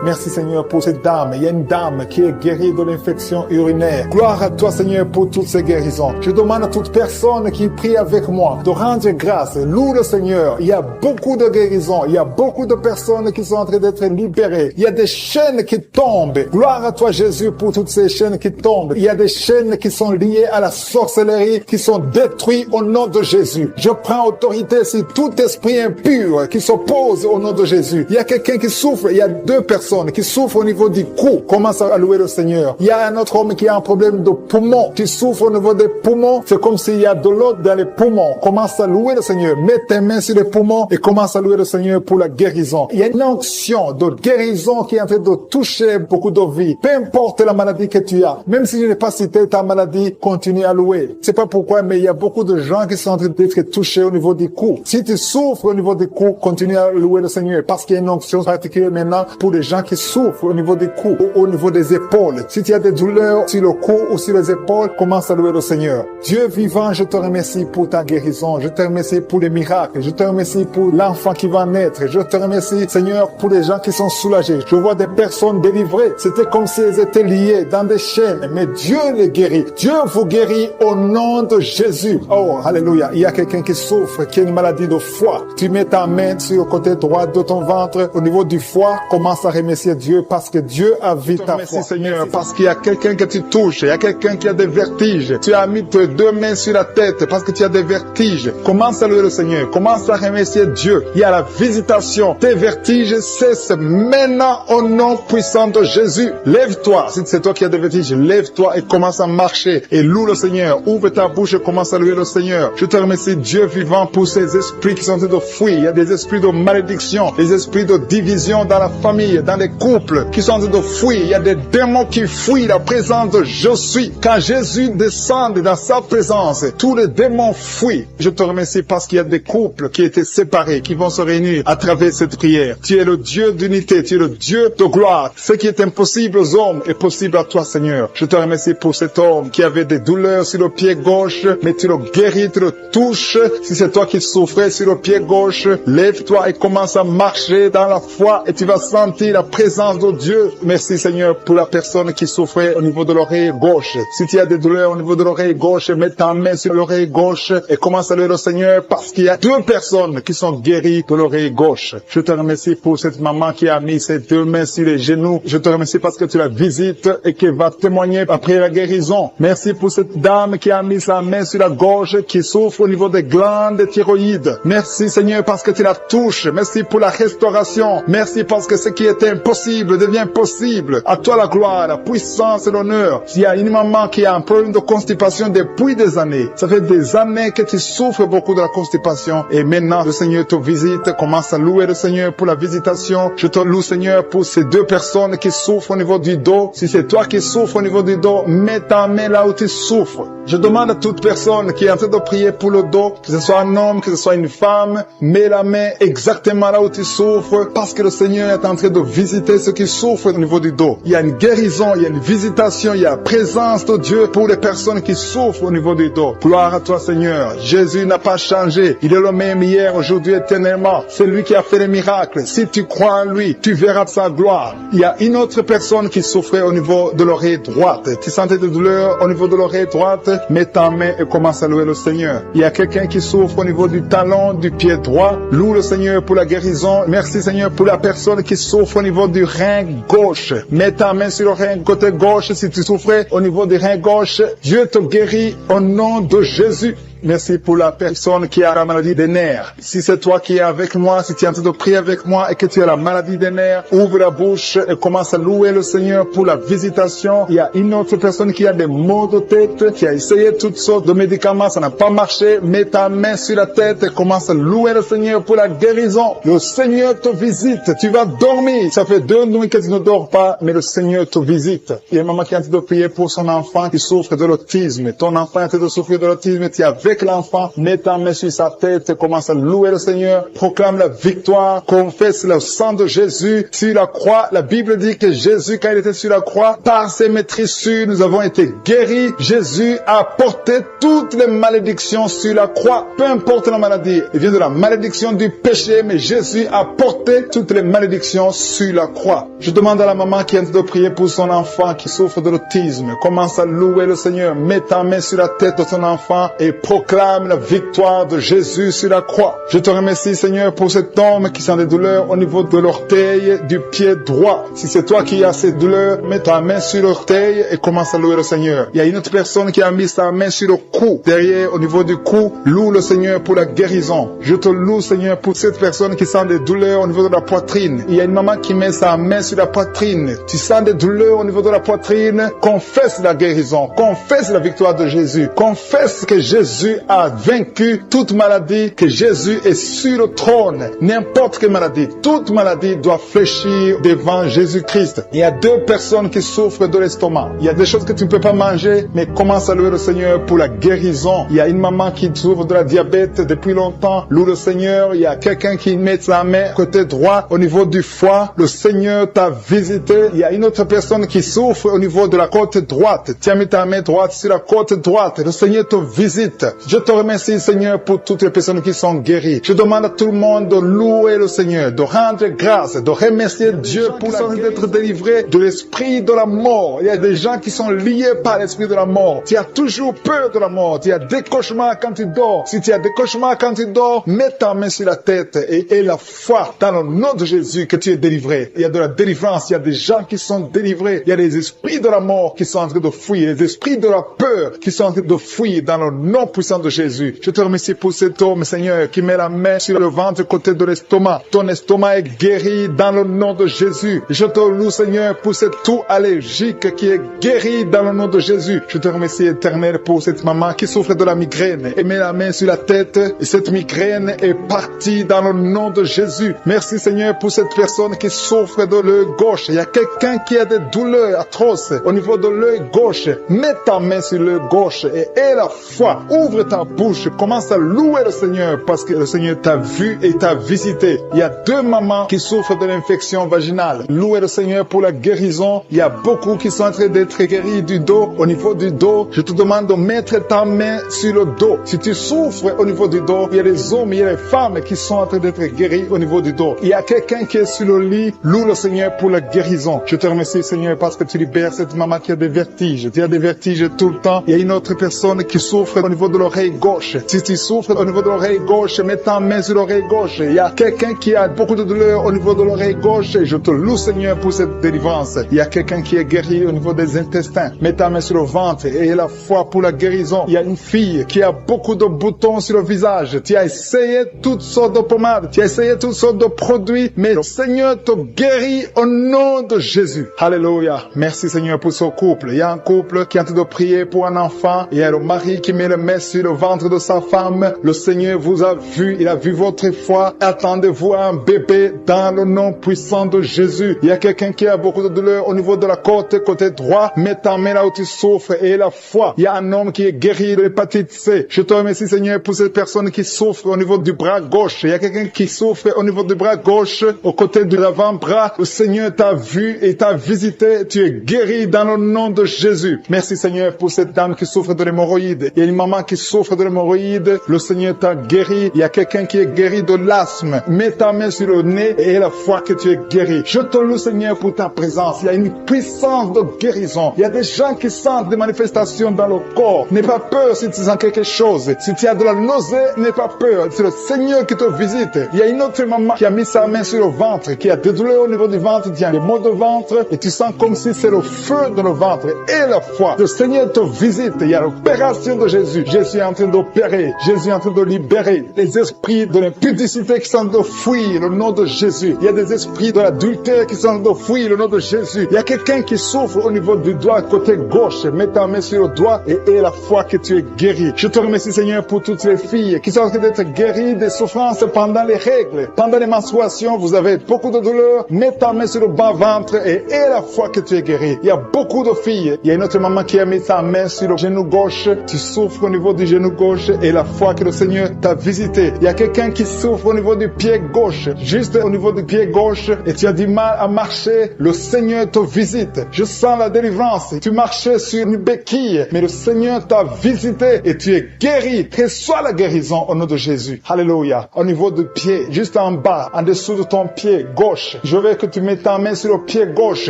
Merci, Seigneur, pour cette dame. Il y a une dame qui est guérie de l'infection urinaire. Gloire à toi, Seigneur, pour toutes ces guérisons. Je demande à toute personne qui prie avec moi de rendre grâce. Loue le Seigneur. Il y a beaucoup de guérisons. Il y a beaucoup de personnes qui sont en train d'être libérées. Il y a des chaînes qui tombent. Gloire à toi, Jésus, pour toutes ces chaînes qui tombent. Il y a des chaînes qui sont liées à la sorcellerie, qui sont détruites au nom de Jésus. Je prends autorité sur tout esprit impur qui s'oppose au nom de Jésus. Il y a quelqu'un qui souffre. Il y a 2 personnes qui souffrent au niveau du cou. Commence à louer le Seigneur. Il y a un autre homme qui a un problème de poumon. Tu souffres au niveau des poumons. C'est comme s'il y a de l'eau dans les poumons. Commence à louer le Seigneur. Mets tes mains sur les poumons et commence à louer le Seigneur pour la guérison. Il y a une onction de guérison qui est en train de toucher beaucoup de vies. Peu importe la maladie que tu as. Même si je n'ai pas cité ta maladie, continue à louer. C'est pas pourquoi, mais il y a beaucoup de gens qui sont en train d'être touchés au niveau du cou. Si tu souffres au niveau du cou, continue à louer le Seigneur parce qu'il y a une onction particulière maintenant pour les gens qui souffrent au niveau du cou ou au niveau des épaules. Si tu as des douleurs sur le cou ou sur les épaules, commence à louer le Seigneur. Dieu vivant, je te remercie pour ta guérison. Je te remercie pour les miracles. Je te remercie pour l'enfant qui va naître. Je te remercie, Seigneur, pour les gens qui sont soulagés. Je vois des personnes délivrées. C'était comme si elles étaient liées dans des chaînes. Mais Dieu les guérit. Dieu vous guérit au nom de Jésus. Oh, alléluia. Il y a quelqu'un qui souffre, qui a une maladie de foie. Tu mets ta main sur le côté droit de ton ventre. Au niveau du foie, commence à remercier Dieu parce que Dieu a vu ta foi. Merci, Seigneur, parce qu'il y a quelqu'un que tu touches. Il y a quelqu'un qui a des vertiges. Tu as mis tes 2 mains sur la tête parce que tu as des vertiges. Commence à louer le Seigneur. Commence à remercier Dieu. Il y a la visitation. Tes vertiges cessent maintenant au nom puissant de Jésus. Lève-toi. Si c'est toi qui as des vertiges, lève-toi et commence à marcher et loue le Seigneur. Ouvre ta bouche et commence à louer le Seigneur. Je te remercie, Dieu vivant, pour ces esprits qui sont en train de fuir. Il y a des esprits de malédiction, des esprits de division dans la famille, dans les couples qui sont en train de fuir. Il y a des démons qui fuient la présence de je suis. Quand Jésus descend dans sa présence, tous les démons fuient. Je te remercie parce qu'il y a des couples qui étaient séparés, qui vont se réunir à travers cette prière. Tu es le Dieu d'unité, tu es le Dieu de gloire. Ce qui est impossible aux hommes est possible à toi, Seigneur. Je te remercie pour cet homme qui avait des douleurs sur le pied gauche, mais tu le guéris, tu le touches. Si c'est toi qui souffrais sur le pied gauche, lève-toi et commence à marcher dans la foi et tu vas sentir la présence de Dieu. Merci, Seigneur, pour la personne qui souffrait au niveau de l'oreille gauche. Si tu as des douleurs au niveau de l'oreille gauche, mets ta main sur l'oreille gauche et commence à louer le Seigneur parce qu'il y a 2 personnes qui sont guéries de l'oreille gauche. Je te remercie pour cette maman qui a mis ses 2 mains sur les genoux. Je te remercie parce que tu la visites et qu'elle va témoigner après la guérison. Merci pour cette dame qui a mis sa main sur la gorge, qui souffre au niveau des glandes thyroïdes. Merci, Seigneur, parce que tu la touches. Merci pour la restauration. Merci parce que ce qui était impossible devient possible. À toi la gloire, la puissance et l'honneur. S'il y a une maman qui a un problème de constipation depuis des années, ça fait des années que tu souffres beaucoup de la constipation et maintenant le Seigneur te visite. Commence à louer le Seigneur pour la visitation. Je te loue, Seigneur, pour ces 2 personnes qui souffrent au niveau du dos. Si c'est toi qui souffres au niveau du dos, mets ta main là où tu souffres. Je demande à toute personne qui est en train de prier pour le dos, que ce soit un homme, que ce soit une femme, mets la main exactement là où tu souffres, parce que le Seigneur est en train de visiter ceux qui souffrent au niveau du dos. Il y a une guérison, il y a une visitation, il y a la présence de Dieu pour les personnes qui souffrent au niveau du dos. Gloire à toi, Seigneur. Jésus n'a pas changé. Il est le même hier, aujourd'hui, éternellement. C'est lui qui a fait les miracles. Si tu crois en lui, tu verras sa gloire. Il y a une autre personne qui souffrait au niveau de l'oreille droite. Tu sentais des douleurs au niveau de l'oreille droite? Mets ta main et commence à louer le Seigneur. Il y a quelqu'un qui souffre au niveau du talon, du pied droit. Loue le Seigneur pour la guérison. Merci, Seigneur, pour la personne qui souffre au niveau du rein gauche. Mets ta main sur le rein côté gauche si tu souffrais au niveau du rein gauche. Dieu te guérit au nom de Jésus. Merci pour la personne qui a la maladie des nerfs. Si c'est toi qui es avec moi, si tu es en train de prier avec moi et que tu as la maladie des nerfs, ouvre la bouche et commence à louer le Seigneur pour la visitation. Il y a une autre personne qui a des maux de tête, qui a essayé toutes sortes de médicaments, ça n'a pas marché. Mets ta main sur la tête et commence à louer le Seigneur pour la guérison. Le Seigneur te visite. Tu vas dormir. Ça fait 2 nuits que tu ne dors pas, mais le Seigneur te visite. Il y a une maman qui est en train de prier pour son enfant qui souffre de l'autisme. Ton enfant est en train de souffrir de l'autisme, tu es avec l'enfant, mets ta main sur sa tête, commence à louer le Seigneur, proclame la victoire, confesse le sang de Jésus sur la croix. La Bible dit que Jésus, quand il était sur la croix, par ses maîtrissures, nous avons été guéris. Jésus a porté toutes les malédictions sur la croix, peu importe la maladie. Il vient de la malédiction du péché, mais Jésus a porté toutes les malédictions sur la croix. Je demande à la maman qui est en train de prier pour son enfant qui souffre de l'autisme, commence à louer le Seigneur, mets ta main sur la tête de son enfant et proclame la victoire de Jésus sur la croix. Je te remercie, Seigneur, pour cet homme qui sent des douleurs au niveau de l'orteil du pied droit. Si c'est toi qui as ces douleurs, mets ta main sur l'orteil et commence à louer le Seigneur. Il y a une autre personne qui a mis sa main sur le cou, derrière, au niveau du cou. Loue le Seigneur pour la guérison. Je te loue, Seigneur, pour cette personne qui sent des douleurs au niveau de la poitrine. Il y a une maman qui met sa main sur la poitrine. Tu sens des douleurs au niveau de la poitrine. Confesse la guérison. Confesse la victoire de Jésus. Confesse que Jésus a vaincu toute maladie, que Jésus est sur le trône. N'importe quelle maladie, toute maladie doit fléchir devant Jésus-Christ. Il y a 2 personnes qui souffrent de l'estomac. Il y a des choses que tu ne peux pas manger, mais commence à louer le Seigneur pour la guérison. Il y a une maman qui souffre de la diabète depuis longtemps. Loue le Seigneur. Il y a quelqu'un qui met sa main côté droit au niveau du foie. Le Seigneur t'a visité. Il y a une autre personne qui souffre au niveau de la côte droite. Tu as mis ta main droite sur la côte droite. Le Seigneur te visite. Je te remercie, Seigneur, pour toutes les personnes qui sont guéries. Je demande à tout le monde de louer le Seigneur, de rendre grâce, de remercier Dieu pour d'être délivrés de l'esprit de la mort. Il y a des gens qui sont liés par l'esprit de la mort. Tu as toujours peur de la mort. Tu as des cauchemars quand tu dors. Si tu as des cauchemars quand tu dors, mets ta main sur la tête et la foi dans le nom de Jésus que tu es délivré. Il y a de la délivrance. Il y a des gens qui sont délivrés. Il y a des esprits de la mort qui sont en train de fuir. Les esprits de la peur qui sont en train de fuir dans le nom puissant puissant de Jésus. Je te remercie pour cet homme, Seigneur, qui met la main sur le ventre côté de l'estomac. Ton estomac est guéri dans le nom de Jésus. Je te loue, Seigneur, pour cette toux allergique qui est guérie dans le nom de Jésus. Je te remercie, Éternel, pour cette maman qui souffre de la migraine et met la main sur la tête et cette migraine est partie dans le nom de Jésus. Merci, Seigneur, pour cette personne qui souffre de l'œil gauche. Il y a quelqu'un qui a des douleurs atroces au niveau de l'œil gauche. Mets ta main sur l'œil gauche et aie la foi. Ouvre ta bouche. Commence à louer le Seigneur parce que le Seigneur t'a vu et t'a visité. Il y a 2 mamans qui souffrent de l'infection vaginale. Louez le Seigneur pour la guérison. Il y a beaucoup qui sont en train d'être guéris du dos. Au niveau du dos, je te demande de mettre ta main sur le dos. Si tu souffres au niveau du dos, il y a des hommes, il y a des femmes qui sont en train d'être guéris au niveau du dos. Il y a quelqu'un qui est sur le lit. Loue le Seigneur pour la guérison. Je te remercie, Seigneur, parce que tu libères cette maman qui a des vertiges. Tu as des vertiges tout le temps. Il y a une autre personne qui souffre au niveau de l'oreille gauche. Si tu souffres au niveau de l'oreille gauche, mets ta main sur l'oreille gauche. Il y a quelqu'un qui a beaucoup de douleur au niveau de l'oreille gauche. Je te loue, Seigneur, pour cette délivrance. Il y a quelqu'un qui est guéri au niveau des intestins. Mets ta main sur le ventre et aie la foi pour la guérison. Il y a une fille qui a beaucoup de boutons sur le visage. Tu as essayé toutes sortes de pommades. Tu as essayé toutes sortes de produits. Mais le Seigneur te guérit au nom de Jésus. Alléluia. Merci, Seigneur, pour ce couple. Il y a un couple qui est en train de prier pour un enfant. Il y a le mari qui met le main sur le ventre de sa femme. Le Seigneur vous a vu. Il a vu votre foi. Attendez-vous à un bébé dans le nom puissant de Jésus. Il y a quelqu'un qui a beaucoup de douleur au niveau de la côte, côté droit. Mets ta main là où tu souffres et la foi. Il y a un homme qui est guéri de l'hépatite C. Je te remercie, Seigneur, pour cette personne qui souffre au niveau du bras gauche. Il y a quelqu'un qui souffre au niveau du bras gauche, au côté de l'avant-bras. Le Seigneur t'a vu et t'a visité. Tu es guéri dans le nom de Jésus. Merci, Seigneur, pour cette dame qui souffre de l'hémorroïde. Il y a une maman qui souffre de l'hémorroïde. Le Seigneur t'a guéri. Il y a quelqu'un qui est guéri de l'asthme. Mets ta main sur le nez et aie la foi que tu es guéri. Je te loue, Seigneur, pour ta présence. Il y a une puissance de guérison. Il y a des gens qui sentent des manifestations dans le corps. N'aie pas peur si tu sens quelque chose. Si tu as de la nausée, n'aie pas peur. C'est le Seigneur qui te visite. Il y a une autre maman qui a mis sa main sur le ventre, qui a des douleurs au niveau du ventre, qui a des maux de ventre, et tu sens comme si c'est le feu dans le ventre. Et la foi. Le Seigneur te visite. Il y a l'opération de Jésus. Jésus est en train d'opérer. Jésus est en train de libérer les esprits de l'impudicité qui sont de fuir le nom de Jésus. Il y a des esprits de l'adultère qui sont de fuir le nom de Jésus. Il y a quelqu'un qui souffre au niveau du doigt côté gauche. Mets ta main sur le doigt et aie la foi que tu es guéri. Je te remercie, Seigneur, pour toutes les filles qui sont en train d'être guéries des souffrances pendant les règles. Pendant les menstruations, vous avez beaucoup de douleurs. Mets ta main sur le bas-ventre et aie la foi que tu es guéri. Il y a beaucoup de filles. Il y a une autre maman qui a mis sa main sur le genou gauche. Tu souffres au niveau du genou gauche et la foi que le Seigneur t'a visité. Il y a quelqu'un qui souffre au niveau du pied gauche. Juste au niveau du pied gauche et tu as du mal à marcher. Le Seigneur te visite. Je sens la délivrance. Tu marchais sur une béquille, mais le Seigneur t'a visité et tu es guéri. Reçois la guérison au nom de Jésus. Alléluia. Au niveau du pied, juste en bas, en dessous de ton pied gauche, je veux que tu mettes ta main sur le pied gauche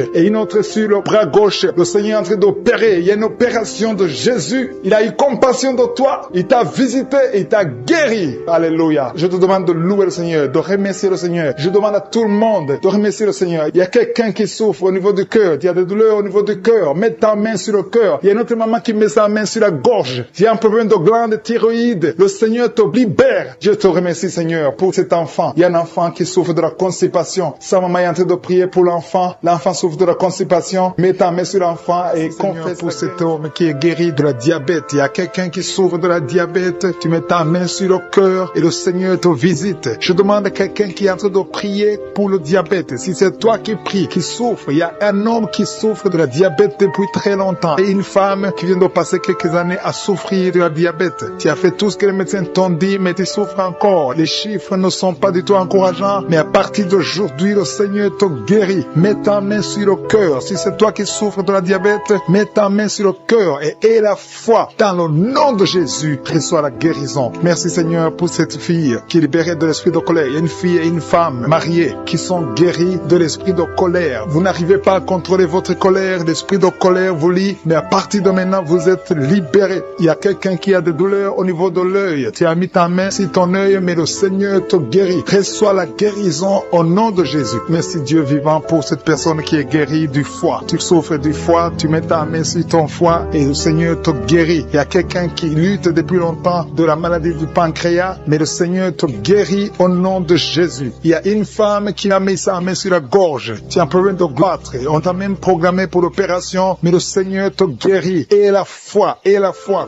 et une autre sur le bras gauche. Le Seigneur est en train d'opérer. Il y a une opération de Jésus. Il a eu compassion de toi. Il t'a visité et il t'a guéri. Alléluia. Je te demande de louer le Seigneur, de remercier le Seigneur. Je demande à tout le monde de remercier le Seigneur. Il y a quelqu'un qui souffre au niveau du cœur. Il y a des douleurs au niveau du cœur. Mets ta main sur le cœur. Il y a une autre maman qui met sa main sur la gorge. Il y a un problème de glande thyroïde. Le Seigneur te libère. Je te remercie, Seigneur, pour cet enfant. Il y a un enfant qui souffre de la constipation. Sa maman est en train de prier pour l'enfant. L'enfant souffre de la constipation. Mets ta main sur l'enfant et confesse pour cet homme qui est guéri de la diabète. Il y a quelqu'un qui souffre de la diabète. Tu mets ta main sur le cœur et le Seigneur te visite. Je demande à quelqu'un qui est en train de prier pour le diabète. Si c'est toi qui pries, qui souffre, il y a un homme qui souffre de la diabète depuis très longtemps et une femme qui vient de passer quelques années à souffrir de la diabète. Tu as fait tout ce que les médecins t'ont dit, mais tu souffres encore. Les chiffres ne sont pas du tout encourageants, mais à partir d'aujourd'hui, le Seigneur te guérit. Mets ta main sur le cœur. Si c'est toi qui souffres de la diabète, mets ta main sur le cœur et aie la foi. Dans le nom de Jésus, reçois la guérison. Merci, Seigneur, pour cette fille qui est libérée de l'esprit de colère. Il y a une fille et une femme mariées qui sont guéries de l'esprit de colère. Vous n'arrivez pas à contrôler votre colère. L'esprit de colère vous lie, mais à partir de maintenant, vous êtes libérés. Il y a quelqu'un qui a des douleurs au niveau de l'œil. Tu as mis ta main sur ton œil, mais le Seigneur te guérit. Reçois la guérison au nom de Jésus. Merci, Dieu vivant, pour cette personne qui est guérie du foie. Tu souffres du foie, tu mets ta main sur ton foie et le Seigneur te guérit. Il y a quelqu'un qui lutte depuis longtemps de la maladie du pancréas, mais le Seigneur te guérit au nom de Jésus. Il y a une femme qui a mis sa main sur la gorge. Tu as un problème de goitre. On t'a même programmé pour l'opération, mais le Seigneur te guérit. Et la foi,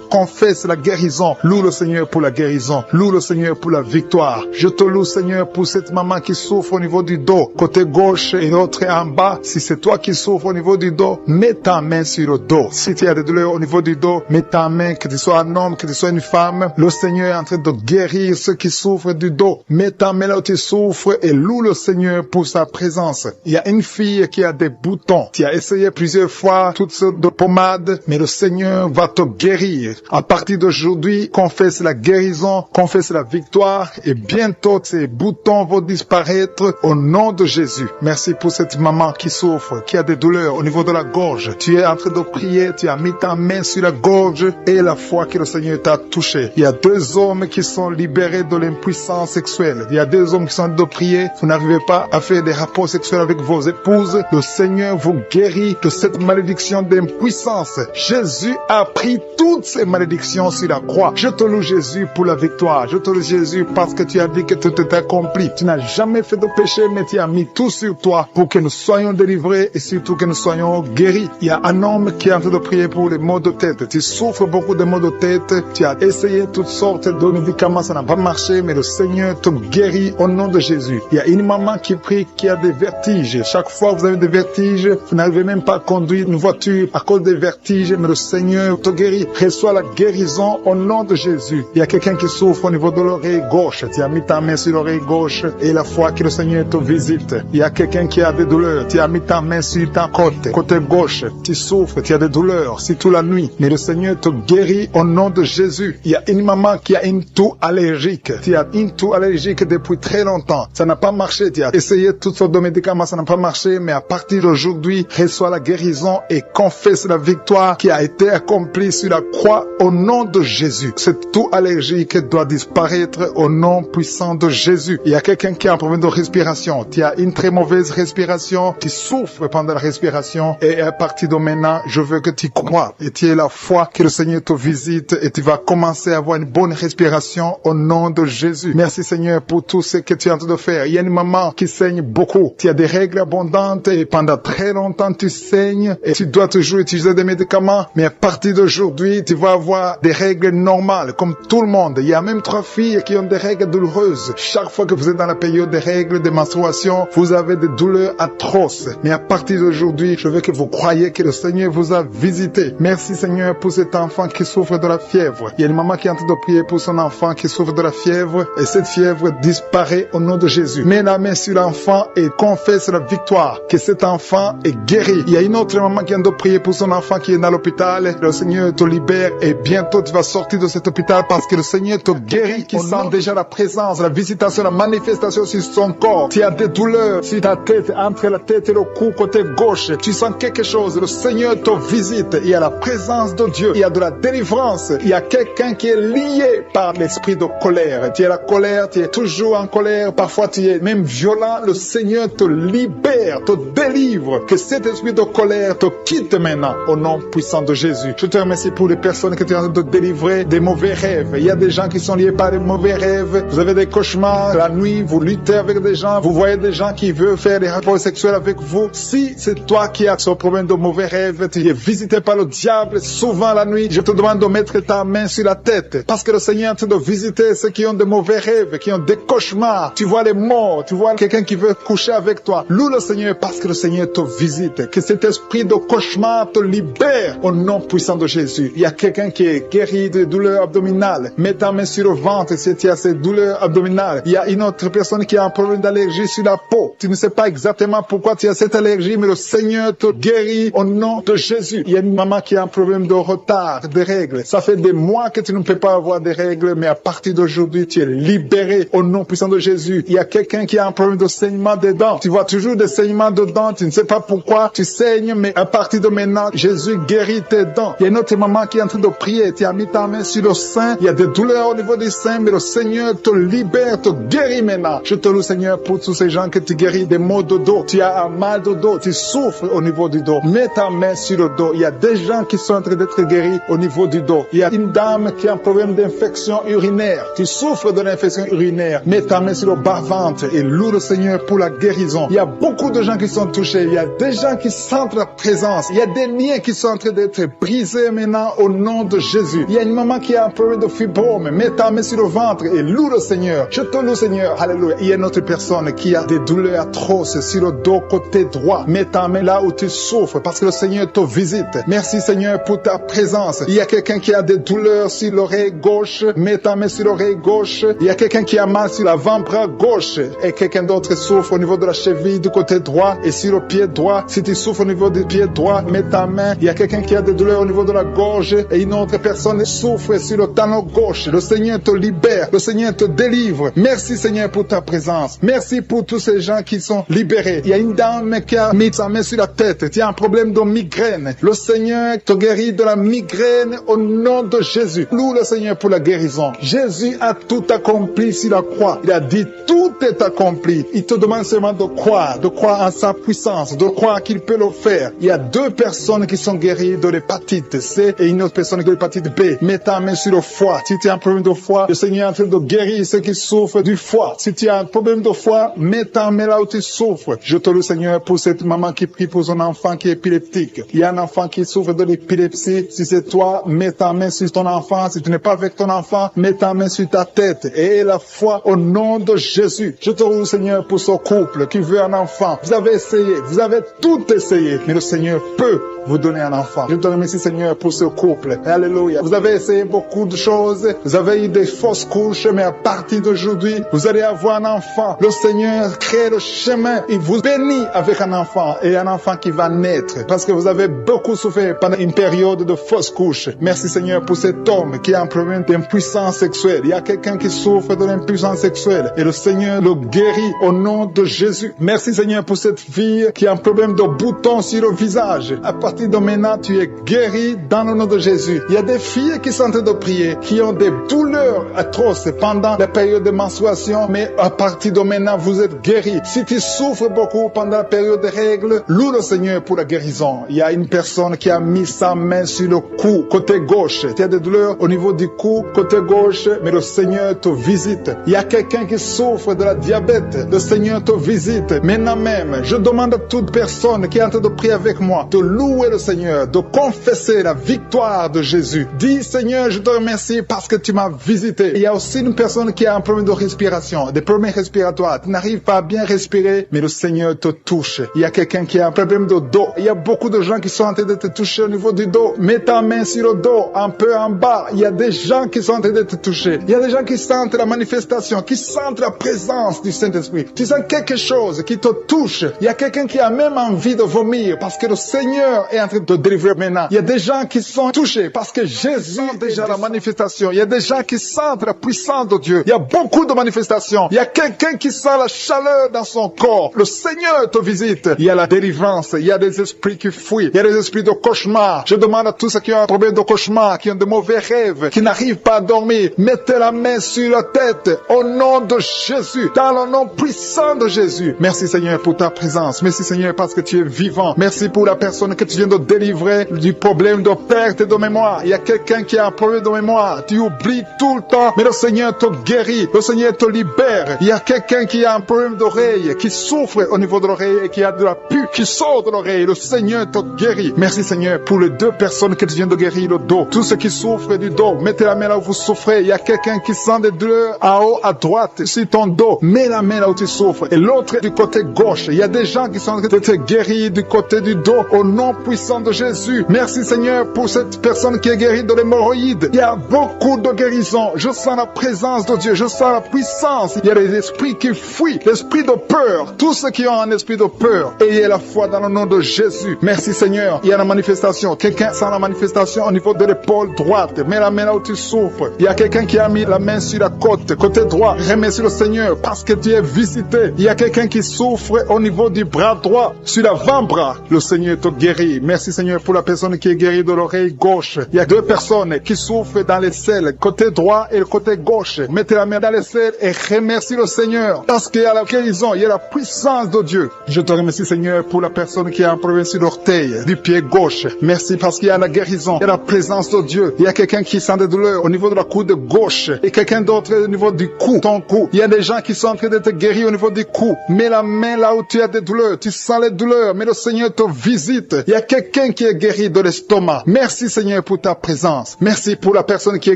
confesse la guérison. Loue le Seigneur pour la guérison. Loue le Seigneur pour la victoire. Je te loue, Seigneur, pour cette maman qui souffre au niveau du dos, côté gauche et l'autre en bas. Si c'est toi qui souffres au niveau du dos, mets ta main sur le dos. Si tu as des douleurs au niveau du dos, mets ta main, que tu sois un homme, que tu sois une femme. Le Seigneur est en train de guérir ceux qui souffrent du dos. Mets ta main là où tu souffres et loue le Seigneur pour sa présence. Il y a une fille qui a des boutons. Tu as essayé plusieurs fois toutes sortes de pommades, mais le Seigneur va te guérir. À partir d'aujourd'hui, confesse la guérison, confesse la victoire et bientôt ces boutons vont disparaître au nom de Jésus. Merci pour cette maman qui souffre, qui a des douleurs au niveau de la gorge. Tu es en train de prier, tu as mis ta main sur la gorge et la foi que le Seigneur t'a touché. Il y a 2 hommes qui sont libérés de l'impuissance sexuelle. Il y a 2 hommes qui sont en train de prier. Vous n'arrivez pas à faire des rapports sexuels avec vos épouses. Le Seigneur vous guérit de cette malédiction d'impuissance. Jésus a pris toutes ces malédictions sur la croix. Je te loue Jésus pour la victoire. Je te loue Jésus parce que tu as dit que tout est accompli. Tu n'as jamais fait de péché, mais tu as mis tout sur toi pour que nous soyons délivrés et surtout que nous soyons guéris. Il y a un homme qui est en train de prier pour les maux de tête. Tu souffres beaucoup de maux de tête. Tu as essayé toutes sortes de médicaments, ça n'a pas marché, mais le Seigneur te guérit au nom de Jésus. Il y a une maman qui prie, qui a des vertiges. Chaque fois que vous avez des vertiges, vous n'arrivez même pas à conduire une voiture à cause des vertiges, mais le Seigneur te guérit. Reçois la guérison au nom de Jésus. Il y a quelqu'un qui souffre au niveau de l'oreille gauche. Tu as mis ta main sur l'oreille gauche et la foi que le Seigneur te visite. Il y a quelqu'un qui a des douleurs. Tu as mis ta main sur ta côté gauche. Tu souffres, tu as des douleurs, surtout la nuit. Mais le Seigneur te guérit au nom de Jésus. Il y a une maman qui a une toux allergique. Tu as une toux allergique depuis très longtemps. Ça n'a pas marché. Tu as essayé toutes sortes de médicaments, ça n'a pas marché. Mais à partir d'aujourd'hui, reçois la guérison et confesse la victoire qui a été accomplie sur la croix au nom de Jésus. Cette toux allergique doit disparaître au nom puissant de Jésus. Il y a quelqu'un qui a un problème de respiration. Tu as une très mauvaise respiration. Tu souffres pendant la respiration. Et à partir de maintenant, je veux que tu crois et tu aies la foi que le Seigneur te visite et tu vas commencer à avoir une bonne respiration au nom de Jésus. Merci Seigneur pour tout ce que tu es en train de faire. Il y a une maman qui saigne beaucoup. Tu as des règles abondantes et pendant très longtemps tu saignes et tu dois toujours utiliser des médicaments. Mais à partir d'aujourd'hui, tu vas avoir des règles normales comme tout le monde. Il y a même 3 filles qui ont des règles douloureuses. Chaque fois que vous êtes dans la période des règles, des menstruations, vous avez des douleurs atroces. Mais à partir d'aujourd'hui, je veux que vous croyiez que le Seigneur vous a visité. Merci Seigneur pour cet enfant qui souffre de la fièvre. Il y a une maman qui est en train de prier pour son enfant qui souffre de la fièvre et cette fièvre disparaît au nom de Jésus. Mets la main sur l'enfant et confesse la victoire, que cet enfant est guéri. Il y a une autre maman qui est en train de prier pour son enfant qui est dans l'hôpital. Le Seigneur te libère et bientôt tu vas sortir de cet hôpital parce que le Seigneur te guérit, qui sent déjà la présence, la visitation, la manifestation sur son corps. Tu as des douleurs sur ta tête, entre la tête et le cou, côté gauche. Tu sens quelque chose. Le Seigneur te visite. Il y a la présence de Dieu. Il y a de la délivrance. Il y a quelqu'un qui est lié par l'esprit de colère. Tu es la colère, tu es toujours en colère. Parfois tu es même violent. Le Seigneur te libère, te délivre. Que cet esprit de colère te quitte maintenant au nom puissant de Jésus. Je te remercie pour les personnes que tu es en train de délivrer des mauvais rêves. Il y a des gens qui sont liés par des mauvais rêves. Vous avez des cauchemars la nuit, vous luttez avec des gens, vous voyez des gens qui veulent faire des rapports sexuels avec vous. Si c'est toi qui as ce problème de mauvais rêves, tu es visité par le diable souvent la nuit, je te demande de mettre ta main sur la tête parce que le Seigneur est en train de visiter ceux qui ont de mauvais rêves, qui ont des cauchemars. Tu vois les morts, tu vois quelqu'un qui veut coucher avec toi. Loue le Seigneur parce que le Seigneur te visite. Que cet esprit de cauchemar te libère au nom puissant de Jésus. Il y a quelqu'un qui est guéri de douleurs abdominales. Mets ta main sur le ventre si tu as ces douleurs abdominales. Il y a une autre personne qui a un problème d'allergie sur la peau. Tu ne sais pas exactement pourquoi tu as cette allergie, mais le Seigneur te guérit au nom de Jésus. Il y a une maman qui a un problème de retard, de règles. Ça fait des mois que tu ne peux pas avoir des règles, mais à partir d'aujourd'hui, tu es libéré au nom puissant de Jésus. Il y a quelqu'un qui a un problème de saignement des dents. Tu vois toujours des saignements de dents. Tu ne sais pas pourquoi tu saignes, mais à partir de maintenant, Jésus guérit tes dents. Il y a une autre maman qui est en train de prier. Tu as mis ta main sur le sein. Il y a des douleurs au niveau du sein, mais le Seigneur te libère, te guérit maintenant. Je te loue, Seigneur, pour tous ces gens que tu guéris des maux de dos. Tu as un mal de dos. Tu souffres au niveau du dos. Mets ta main sur le dos. Il y a des gens qui sont en train d'être guéris au niveau du dos. Il y a une dame qui a un problème d'infection urinaire. Tu souffres de l'infection urinaire. Mets ta main sur le bas-ventre et loue le Seigneur pour la guérison. Il y a beaucoup de gens qui sont touchés. Il y a des gens qui sentent la présence. Il y a des liens qui sont en train d'être brisés maintenant au nom de Jésus. Il y a une maman qui a un problème de fibrome. Mets ta main sur le ventre et loue le Seigneur. Je te loue, Seigneur. Alléluia. Il y a une autre personne qui a des douleurs atroces sur le dos côté droit. Mets ta main là où tu souffres parce que le Seigneur te visite. Merci, Seigneur, pour ta présence. Il y a quelqu'un qui a des douleurs sur l'oreille gauche. Mets ta main sur l'oreille gauche. Il y a quelqu'un qui a mal sur l'avant-bras gauche et quelqu'un d'autre souffre au niveau de la cheville du côté droit et sur le pied droit. Si tu souffres au niveau du pied droit, mets ta main. Il y a quelqu'un qui a des douleurs au niveau de la gorge et une autre personne souffre sur le talon gauche. Le Seigneur te libère. Le Seigneur te délivre. Merci, Seigneur, pour ta présence. Merci pour tous ces gens qui sont libérés. Il y a une dame qui a mis sa main sur la tête. Tu as un problème de migraine. Le Seigneur te guérit de la migraine au nom de Jésus. Loue le Seigneur pour la guérison. Jésus a tout accompli sur la croix. Il a dit tout est accompli. Il te demande seulement de croire en sa puissance, de croire qu'il peut le faire. Il y a 2 personnes qui sont guéries de l'hépatite C et une autre personne de l'hépatite B. Mets ta main sur le foie. Si tu as un problème de foie, le Seigneur est en train de guérir ceux qui souffrent du foie. Si tu as un problème de foie, mets ta main là où tu souffres. Je te loue, Seigneur, pour cette maman qui prie pour son enfant qui est épileptique. Il y a un enfant qui souffre de l'épilepsie. Si c'est toi, mets ta main sur ton enfant. Si tu n'es pas avec ton enfant, mets ta main sur ta tête et la foi au nom de Jésus. Je te loue, Seigneur, pour ce couple qui veut un enfant. Vous avez essayé, vous avez tout essayé, mais le Seigneur peut vous donner un enfant. Je te remercie, Seigneur, pour ce couple. Alléluia. Vous avez essayé beaucoup de choses. Vous avez eu des fausses couches, mais à partir d'aujourd'hui, vous allez avoir un enfant. Le Seigneur crée le chemin. Il vous bénit avec un enfant et un enfant qui va naître parce que vous avez beaucoup souffert pendant une période de fausses couches. Merci, Seigneur, pour cet homme qui a un problème d'impuissance sexuelle. Il y a quelqu'un qui souffre de l'impuissance sexuelle et le Seigneur le guérit au nom de Jésus. Merci, Seigneur, pour cette fille qui a un problème de boutons sur le visage. À partir de maintenant, tu es guéri dans le nom de Jésus. Il y a des filles qui sont en train de prier, qui ont des douleurs atroces pendant la période de menstruation, mais à partir de maintenant, vous êtes guéri. Si tu souffres beaucoup pendant la période des règles, loue le Seigneur pour la guérison. Il y a une personne qui a mis sa main sur le cou, côté gauche. Tu as des douleurs au niveau du cou, côté gauche, mais le Seigneur te visite. Il y a quelqu'un qui souffre de la diabète. Le Seigneur te visite. Maintenant même, je demande à toute personne qui est en train de prier avec moi de louer le Seigneur, de confesser la victoire de Jésus. Dis, Seigneur, je te remercie parce que tu m'as visité. Il y a aussi une personne qui a un problème de respiration, des problèmes respiratoires. Tu n'arrives pas à bien respirer, mais le Seigneur te touche. Il y a quelqu'un qui a un problème de dos. Il y a beaucoup de gens qui sont en train de te toucher au niveau du dos. Mets ta main sur le dos, un peu en bas. Il y a des gens qui sont en train de te toucher. Il y a des gens qui sentent la manifestation, qui sentent la présence du Saint-Esprit. Tu sens quelque chose qui te touche. Il y a quelqu'un qui a même envie de vomir parce que le Seigneur est en train de te délivrer maintenant. Il y a des gens qui sont touchés parce que Jésus est déjà la manifestation. Il y a des gens qui sentent la puissance de Dieu. Il y a beaucoup de manifestations. Il y a quelqu'un qui sent la chaleur dans son corps. Le Seigneur te visite. Il y a la délivrance. Il y a des esprits qui fuient. Il y a des esprits de cauchemar. Je demande à tous ceux qui ont un problème de cauchemar, qui ont de mauvais rêves, qui n'arrivent pas à dormir, mettez la main sur la tête au nom de Jésus, dans le nom puissant de Jésus. Merci, Seigneur, pour ta présence. Merci, Seigneur, parce que tu es vivant. Merci pour la personne que tu viens de délivrer du problème de perte de mémoire. Il y a quelqu'un qui a un problème de mémoire. Tu oublies tout le temps, mais le Seigneur te guérit. Le Seigneur te libère. Il y a quelqu'un qui a un problème d'oreille, qui souffre au niveau de l'oreille et qui a de la pus qui sort de l'oreille. Le Seigneur te guérit. Merci, Seigneur, pour les 2 personnes que tu viens de guérir le dos. Tous ceux qui souffrent du dos, mettez la main là où vous souffrez. Il y a quelqu'un qui sent des douleurs en haut, à droite, sur ton dos. Mets la main là où tu souffres. Et l'autre du côté gauche. Il y a des gens qui sont en train de te guérir du côté du dos au nom puissant de Jésus. Merci, Seigneur, pour cette personne qui est guérie de l'hémorroïde. Il y a beaucoup de guérisons. Je sens la présence de Dieu. Je sens la puissance. Il y a des esprits qui fuient. L'esprit de peur. Tous ceux qui ont un esprit de peur, ayez la foi dans le nom de Jésus. Merci, Seigneur. Il y a la manifestation. Quelqu'un sent la manifestation au niveau de l'épaule droite. Mets la main là où tu souffres. Il y a quelqu'un qui a mis la main sur la côte, côté droit. Remercie le Seigneur parce que tu es visité. Il y a quelqu'un qui souffre au niveau du bras droit, sur l'avant-bras. Le Seigneur te guérit. Merci Seigneur pour la personne qui est guérie de l'oreille gauche. Il y a deux personnes qui souffrent dans les selles, côté droit et le côté gauche. Mettez la main dans les selles et remercie le Seigneur parce qu'il y a la guérison, il y a la puissance de Dieu. Je te remercie Seigneur pour la personne qui a un problème sur l'orteil du pied gauche. Merci parce qu'il y a la guérison, il y a la présence de Dieu. Il y a quelqu'un qui sent des douleurs au niveau de la coude gauche et quelqu'un d'autre au niveau du cou, ton cou. Il y a des gens qui sont en train d'être guéris au niveau du cou. Mets la main là où tu as des douleurs, tu sens les douleurs, mais le Seigneur te visite. Il y a quelqu'un qui est guéri de l'estomac. Merci Seigneur pour ta présence. Merci pour la personne qui est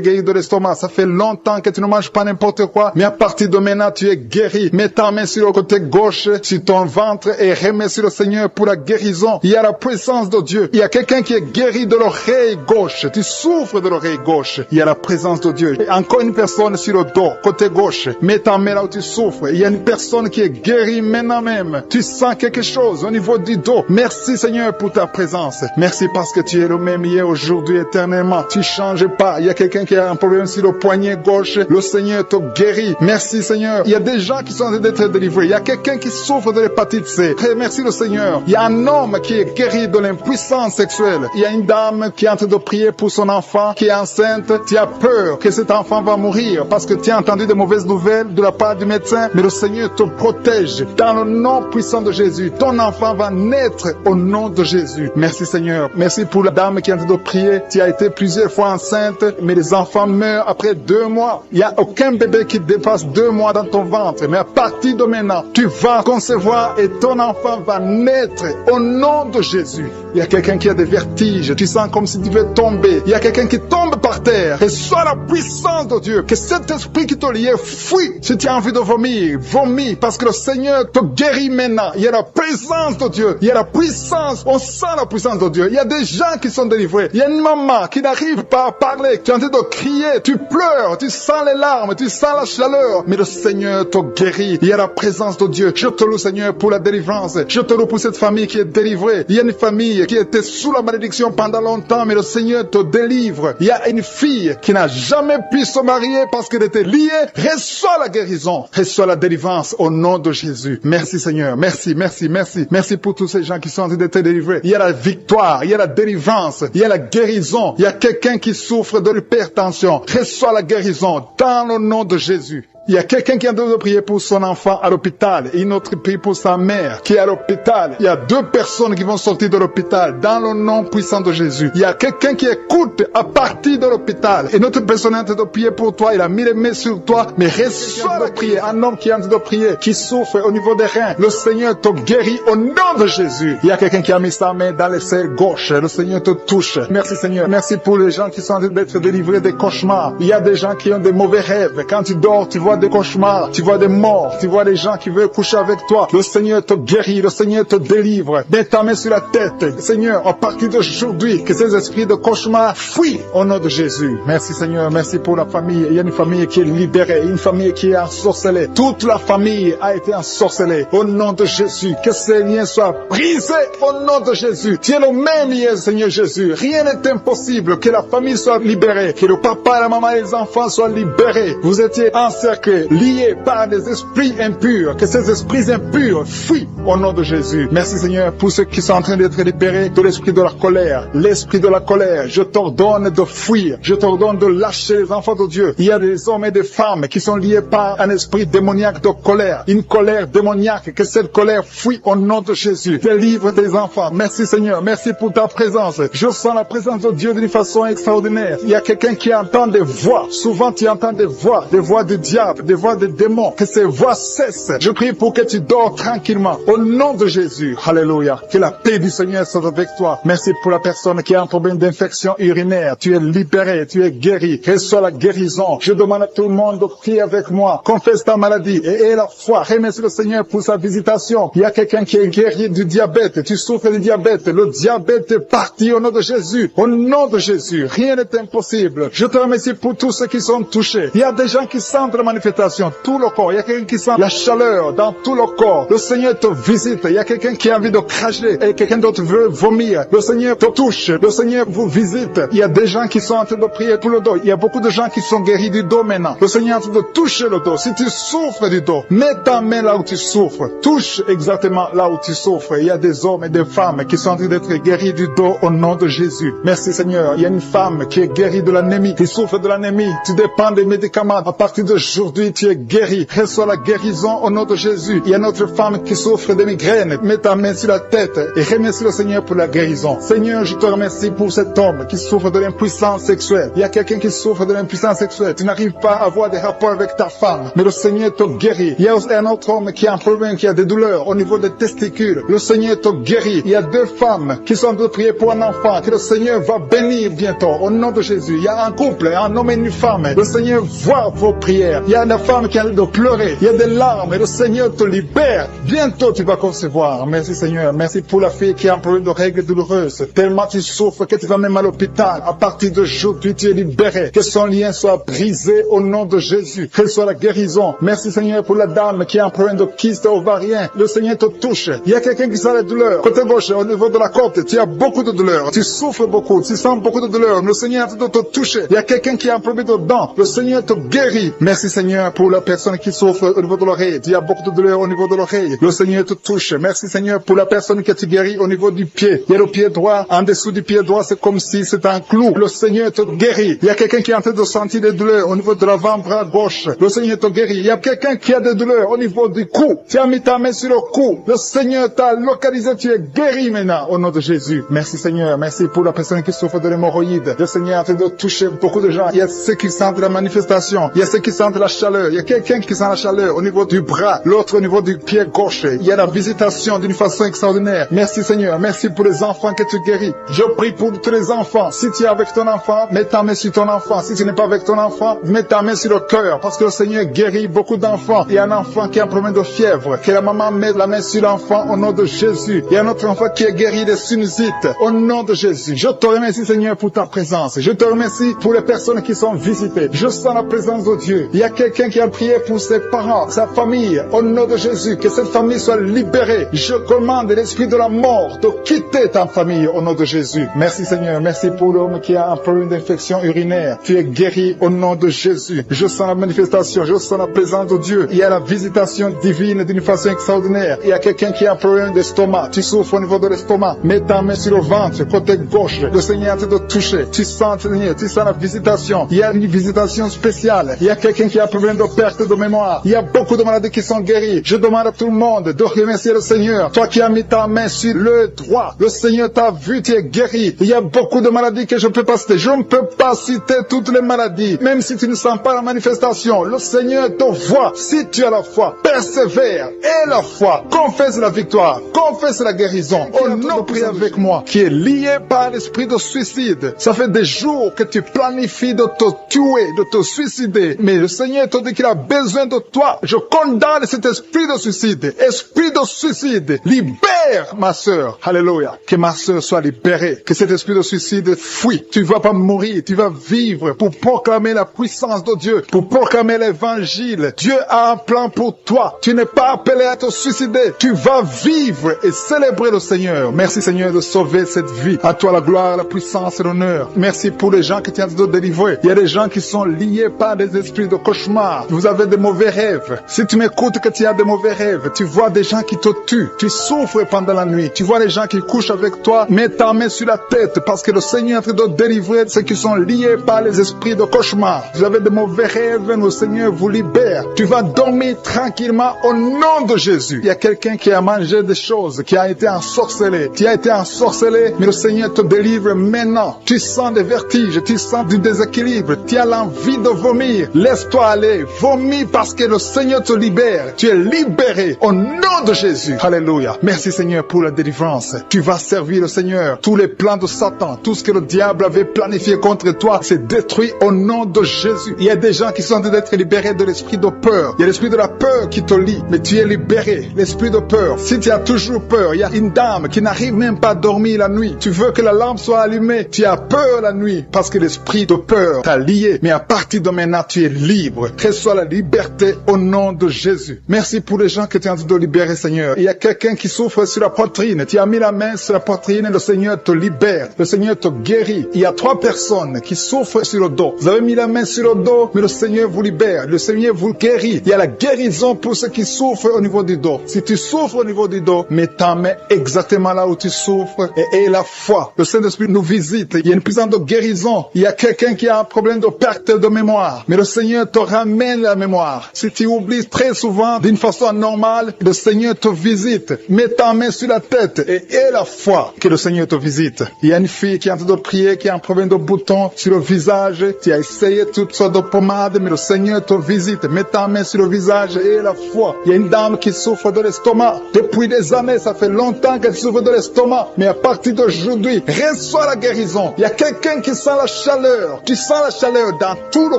guérie de l'estomac. Ça fait longtemps que tu ne manges pas n'importe quoi, mais à partir de maintenant tu es guéri. Mets ta main sur le côté gauche, sur ton ventre et remercie le Seigneur pour la guérison. Il y a la puissance de Dieu. Il y a quelqu'un qui est guéri de l'oreille gauche. Tu souffres de l'oreille gauche. Il y a la présence de Dieu. Et encore une personne sur le dos, côté gauche. Mets ta main là où tu souffres. Il y a une personne qui est guérie maintenant même. Tu sens quelque chose au niveau du dos. Merci Seigneur pour ta présence. Merci parce que tu es le même hier, aujourd'hui, éternellement. Tu changes pas. Il y a quelqu'un qui a un problème sur le poignet gauche. Le Seigneur te guérit. Merci Seigneur. Il y a des gens qui sont en train d'être délivrés. Il y a quelqu'un qui souffre de l'hépatite C. Merci le Seigneur. Il y a un homme qui est guéri de l'impuissance sexuelle. Il y a une dame qui est en train de prier pour son enfant qui est enceinte. Tu as peur que cet enfant va mourir parce que tu as entendu de mauvaises nouvelles de la part du médecin. Mais le Seigneur te protège dans le nom puissant de Jésus. Ton enfant va naître au nom de Jésus. Merci Seigneur. Merci pour la dame qui est en train de prier. Tu as été plusieurs fois enceinte, mais les enfants meurent après 2 mois. Il n'y a aucun bébé qui dépasse 2 mois dans ton ventre. Mais à partir de maintenant, tu vas concevoir et ton enfant va naître au nom de Jésus. Il y a quelqu'un qui a des vertiges. Tu sens comme si tu veux tomber. Il y a quelqu'un qui tombe par terre. Et soit la puissance de Dieu. Que cet esprit qui te liait fuit. Si tu as envie de vomir, vomis. Parce que le Seigneur te guérit maintenant. Il y a la présence de Dieu. Il y a la puissance. On sent la puissance de Dieu. Il y a des gens qui sont délivrés. Il y a une maman qui n'arrive pas à parler. Tu es en train de crier. Tu pleures. Tu sens les larmes. Tu sens la chaleur. Mais le Seigneur te guérit. Il y a la présence de Dieu. Je te loue Seigneur pour la délivrance. Je te loue pour cette famille qui est délivrée. Il y a une famille qui était sous la malédiction pendant longtemps. Mais le Seigneur te délivre. Il y a une fille qui n'a jamais pu se marier parce qu'elle était liée. Reçois la guérison. Reçois la délivrance au nom de Jésus. Merci Seigneur. Merci, merci, merci. Merci pour tous ces gens qui sont en train d'être délivrés. Il y a la victoire. Il y a la délivrance. Il y a la guérison. Il y a quelqu'un qui souffre de l'hypertension. Reçois la guérison dans le nom de Jésus. Il y a quelqu'un qui est en train de prier pour son enfant à l'hôpital et une autre prie pour sa mère qui est à l'hôpital. Il y a 2 personnes qui vont sortir de l'hôpital dans le nom puissant de Jésus. Il y a quelqu'un qui écoute à partir de l'hôpital et notre personne est en train de prier pour toi. Il a mis les mains sur toi, mais reçois la prière. Un homme qui est en train de prier, qui souffre au niveau des reins. Le Seigneur te guérit au nom de Jésus. Il y a quelqu'un qui a mis sa main dans les selles gauche. Le Seigneur te touche. Merci Seigneur. Merci pour les gens qui sont en train d'être délivrés des cauchemars. Il y a des gens qui ont des mauvais rêves. Quand tu dors, tu vois des cauchemars, tu vois des morts, tu vois des gens qui veulent coucher avec toi. Le Seigneur te guérit, le Seigneur te délivre. Mets ta main sur la tête. Seigneur, à partir d'aujourd'hui, que ces esprits de cauchemar fuient au nom de Jésus. Merci Seigneur, merci pour la famille. Il y a une famille qui est libérée, une famille qui est ensorcelée. Toute la famille a été ensorcelée au nom de Jésus. Que ces liens soient brisés au nom de Jésus. Tu es le même hier, Seigneur Jésus. Rien n'est impossible. Que la famille soit libérée, que le papa, la maman et les enfants soient libérés. Vous étiez encerclés, liés par des esprits impurs, que ces esprits impurs fuient au nom de Jésus. Merci Seigneur pour ceux qui sont en train d'être libérés de l'esprit de la colère. L'esprit de la colère, je t'ordonne de fuir, je t'ordonne de lâcher les enfants de Dieu. Il y a des hommes et des femmes qui sont liés par un esprit démoniaque de colère, une colère démoniaque, que cette colère fuit au nom de Jésus. Délivre tes enfants. Merci Seigneur, merci pour ta présence. Je sens la présence de Dieu d'une façon extraordinaire. Il y a quelqu'un qui entend des voix. Souvent tu entends des voix du diable, des voix des démons, que ces voix cessent. Je prie pour que tu dors tranquillement. Au nom de Jésus. Alléluia. Que la paix du Seigneur soit avec toi. Merci pour la personne qui a un problème d'infection urinaire. Tu es libéré, tu es guéri. Reçois la guérison. Je demande à tout le monde de prier avec moi. Confesse ta maladie et aie la foi. Remercie le Seigneur pour sa visitation. Il y a quelqu'un qui est guéri du diabète. Tu souffres du diabète. Le diabète est parti au nom de Jésus. Au nom de Jésus. Rien n'est impossible. Je te remercie pour tous ceux qui sont touchés. Il y a des gens qui sentent la manifestation manifestation, tout le corps. Il y a quelqu'un qui sent la chaleur dans tout le corps. Le Seigneur te visite. Il y a quelqu'un qui a envie de cracher et quelqu'un d'autre veut vomir. Le Seigneur te touche. Le Seigneur vous visite. Il y a des gens qui sont en train de prier pour le dos. Il y a beaucoup de gens qui sont guéris du dos maintenant. Le Seigneur est en train de toucher le dos. Si tu souffres du dos, mets ta main là où tu souffres. Touche exactement là où tu souffres. Il y a des hommes et des femmes qui sont en train d'être guéris du dos au nom de Jésus. Merci Seigneur. Il y a une femme qui est guérie de l'anémie, qui souffre de l'anémie. Tu dépends des médicaments. À partir d'aujourd'hui, tu es guéri. Reçois la guérison au nom de Jésus. Il y a une autre femme qui souffre de migraine. Mets ta main sur la tête et remercie le Seigneur pour la guérison. Seigneur, je te remercie pour cet homme qui souffre de l'impuissance sexuelle. Il y a quelqu'un qui souffre de l'impuissance sexuelle. Tu n'arrives pas à avoir des rapports avec ta femme, mais le Seigneur te guérit. Il y a un autre homme qui a un problème, qui a des douleurs au niveau des testicules. Le Seigneur te guérit. Il y a deux femmes qui sont en train de prier pour un enfant que le Seigneur va bénir bientôt au nom de Jésus. Il y a un couple, un homme et une femme. Le Seigneur voit vos prières. Il y a une femme qui a de pleurer. Il y a des larmes et le Seigneur te libère. Bientôt tu vas concevoir. Merci Seigneur. Merci pour la fille qui a un problème de règles douloureuses. Tellement tu souffres que tu vas même à l'hôpital. À partir d'aujourd'hui tu es libéré. Que son lien soit brisé au nom de Jésus. Que soit la guérison. Merci Seigneur pour la dame qui a un problème de kyste ovarien. Le Seigneur te touche. Il y a quelqu'un qui sent la douleur. Côté gauche, au niveau de la côte, tu as beaucoup de douleur. Tu souffres beaucoup. Tu sens beaucoup de douleur. Le Seigneur est en train de te toucher. Il y a quelqu'un qui a un problème de dents. Le Seigneur te guérit. Merci Seigneur pour la personne qui souffre au niveau de l'oreille. Tu as beaucoup de douleur au niveau de l'oreille. Le Seigneur te touche. Merci Seigneur pour la personne qui te guérit au niveau du pied. Il y a le pied droit. En dessous du pied droit, c'est comme si c'était un clou. Le Seigneur te guérit. Il y a quelqu'un qui est en train de sentir des douleurs au niveau de l'avant-bras gauche. Le Seigneur te guérit. Il y a quelqu'un qui a des douleurs au niveau du cou. Tu as mis ta main sur le cou. Le Seigneur t'a localisé. Tu es guéri maintenant au nom de Jésus. Merci Seigneur. Merci pour la personne qui souffre de l'hémorroïde. Le Seigneur est en train de toucher beaucoup de gens. Il y a ceux qui sentent la manifestation. Il y a ceux qui sentent la chaleur. Il y a quelqu'un qui sent la chaleur au niveau du bras. L'autre au niveau du pied gauche. Il y a la visitation d'une façon extraordinaire. Merci Seigneur. Merci pour les enfants que tu guéris. Je prie pour tous les enfants. Si tu es avec ton enfant, mets ta main sur ton enfant. Si tu n'es pas avec ton enfant, mets ta main sur le cœur. Parce que le Seigneur guérit beaucoup d'enfants. Il y a un enfant qui a un problème de fièvre. Que la maman mette la main sur l'enfant au nom de Jésus. Il y a un autre enfant qui est guéri des sinusites au nom de Jésus. Je te remercie Seigneur pour ta présence. Je te remercie pour les personnes qui sont visitées. Je sens la présence de Dieu. Il y a quelqu'un qui a prié pour ses parents, sa famille, au nom de Jésus. Que cette famille soit libérée. Je commande l'esprit de la mort de quitter ta famille au nom de Jésus. Merci Seigneur. Merci pour l'homme qui a un problème d'infection urinaire. Tu es guéri au nom de Jésus. Je sens la manifestation. Je sens la présence de Dieu. Il y a la visitation divine d'une façon extraordinaire. Il y a quelqu'un qui a un problème d'estomac. Tu souffres au niveau de l'estomac. Mets ta main sur le ventre, côté gauche. Le Seigneur te touche. Tu sens, Seigneur, tu sens la visitation. Il y a une visitation spéciale. Il y a quelqu'un qui a un problème de perte de mémoire. Il y a beaucoup de maladies qui sont guéries. Je demande à tout le monde de remercier le Seigneur. Toi qui as mis ta main sur le droit, le Seigneur t'a vu, tu es guéri. Il y a beaucoup de maladies que je ne peux pas citer. Je ne peux pas citer toutes les maladies. Même si tu ne sens pas la manifestation, le Seigneur te voit. Si tu as la foi, persévère. Et la foi, confesse la victoire, confesse la guérison. Oh non, prie avec moi, qui est lié par l'esprit de suicide. Ça fait des jours que tu planifies de te tuer, de te suicider. Mais le Seigneur te dit qu'il a besoin de toi. Je condamne cet esprit de suicide. Esprit de suicide, libère ma sœur. Alléluia. Que ma sœur soit libérée. Que cet esprit de suicide fuit. Tu ne vas pas mourir, tu vas vivre pour proclamer la puissance de Dieu, pour proclamer l'évangile. Dieu a un plan pour toi. Tu n'es pas appelé à te suicider. Tu vas vivre et célébrer le Seigneur. Merci Seigneur de sauver cette vie. À toi la gloire, la puissance et l'honneur. Merci pour les gens que tu as de délivrer. Il y a des gens qui sont liés par des esprits de cauchemar. Vous avez des mauvais rêves. Si tu m'écoutes que tu as des mauvais rêves, tu vois des gens qui te tuent. Tu souffres pendant la nuit. Tu vois les gens qui couchent avec toi. Mets ta main sur la tête parce que le Seigneur est en train de délivrer ceux qui sont liés par les esprits de cauchemar. Vous avez des mauvais rêves, le Seigneur vous libère. Tu vas dormir tranquillement au nom de Jésus. Il y a quelqu'un qui a mangé des choses, qui a été ensorcelé. Tu as été ensorcelé, mais le Seigneur te délivre maintenant. Tu sens des vertiges, tu sens du déséquilibre, tu as l'envie de vomir. Laisse-toi aller, vomis parce que le Seigneur te libère. Tu es libéré au nom de Jésus. Alléluia. Merci Seigneur pour la délivrance. Tu vas servir le Seigneur. Tous les plans de Satan, tout ce que le diable avait planifié contre toi, c'est détruit au nom de Jésus. Il y a des gens qui sont en train d'être libérés de l'esprit de peur. Il y a l'esprit de la peur qui te lie, mais tu es libéré. L'esprit de peur. Si tu as toujours peur, il y a une dame qui n'arrive même pas à dormir la nuit. Tu veux que la lampe soit allumée. Tu as peur la nuit parce que l'esprit de peur t'a lié. Mais à partir de maintenant, tu es libre. libre. Reçois la liberté au nom de Jésus. Merci pour les gens que tu es en train de libérer, Seigneur. Il y a quelqu'un qui souffre sur la poitrine. Tu as mis la main sur la poitrine et le Seigneur te libère. Le Seigneur te guérit. Il y a 3 personnes qui souffrent sur le dos. Vous avez mis la main sur le dos, mais le Seigneur vous libère. Le Seigneur vous guérit. Il y a la guérison pour ceux qui souffrent au niveau du dos. Si tu souffres au niveau du dos, mets ta main exactement là où tu souffres et aie la foi. Le Saint-Esprit nous visite. Il y a une puissance de guérison. Il y a quelqu'un qui a un problème de perte de mémoire. Mais le Seigneur te ramène la mémoire. Si tu oublies très souvent d'une façon normale, le Seigneur te visite. Mets ta main sur la tête et aie la foi que le Seigneur te visite. Il y a une fille qui est en train de prier, qui a un problème de bouton sur le visage. Tu as essayé toutes sortes de pommades, mais le Seigneur te visite. Mets ta main sur le visage et aie la foi. Il y a une dame qui souffre de l'estomac. Depuis des années, ça fait longtemps qu'elle souffre de l'estomac. Mais à partir d'aujourd'hui, reçois la guérison. Il y a quelqu'un qui sent la chaleur. Tu sens la chaleur dans tout le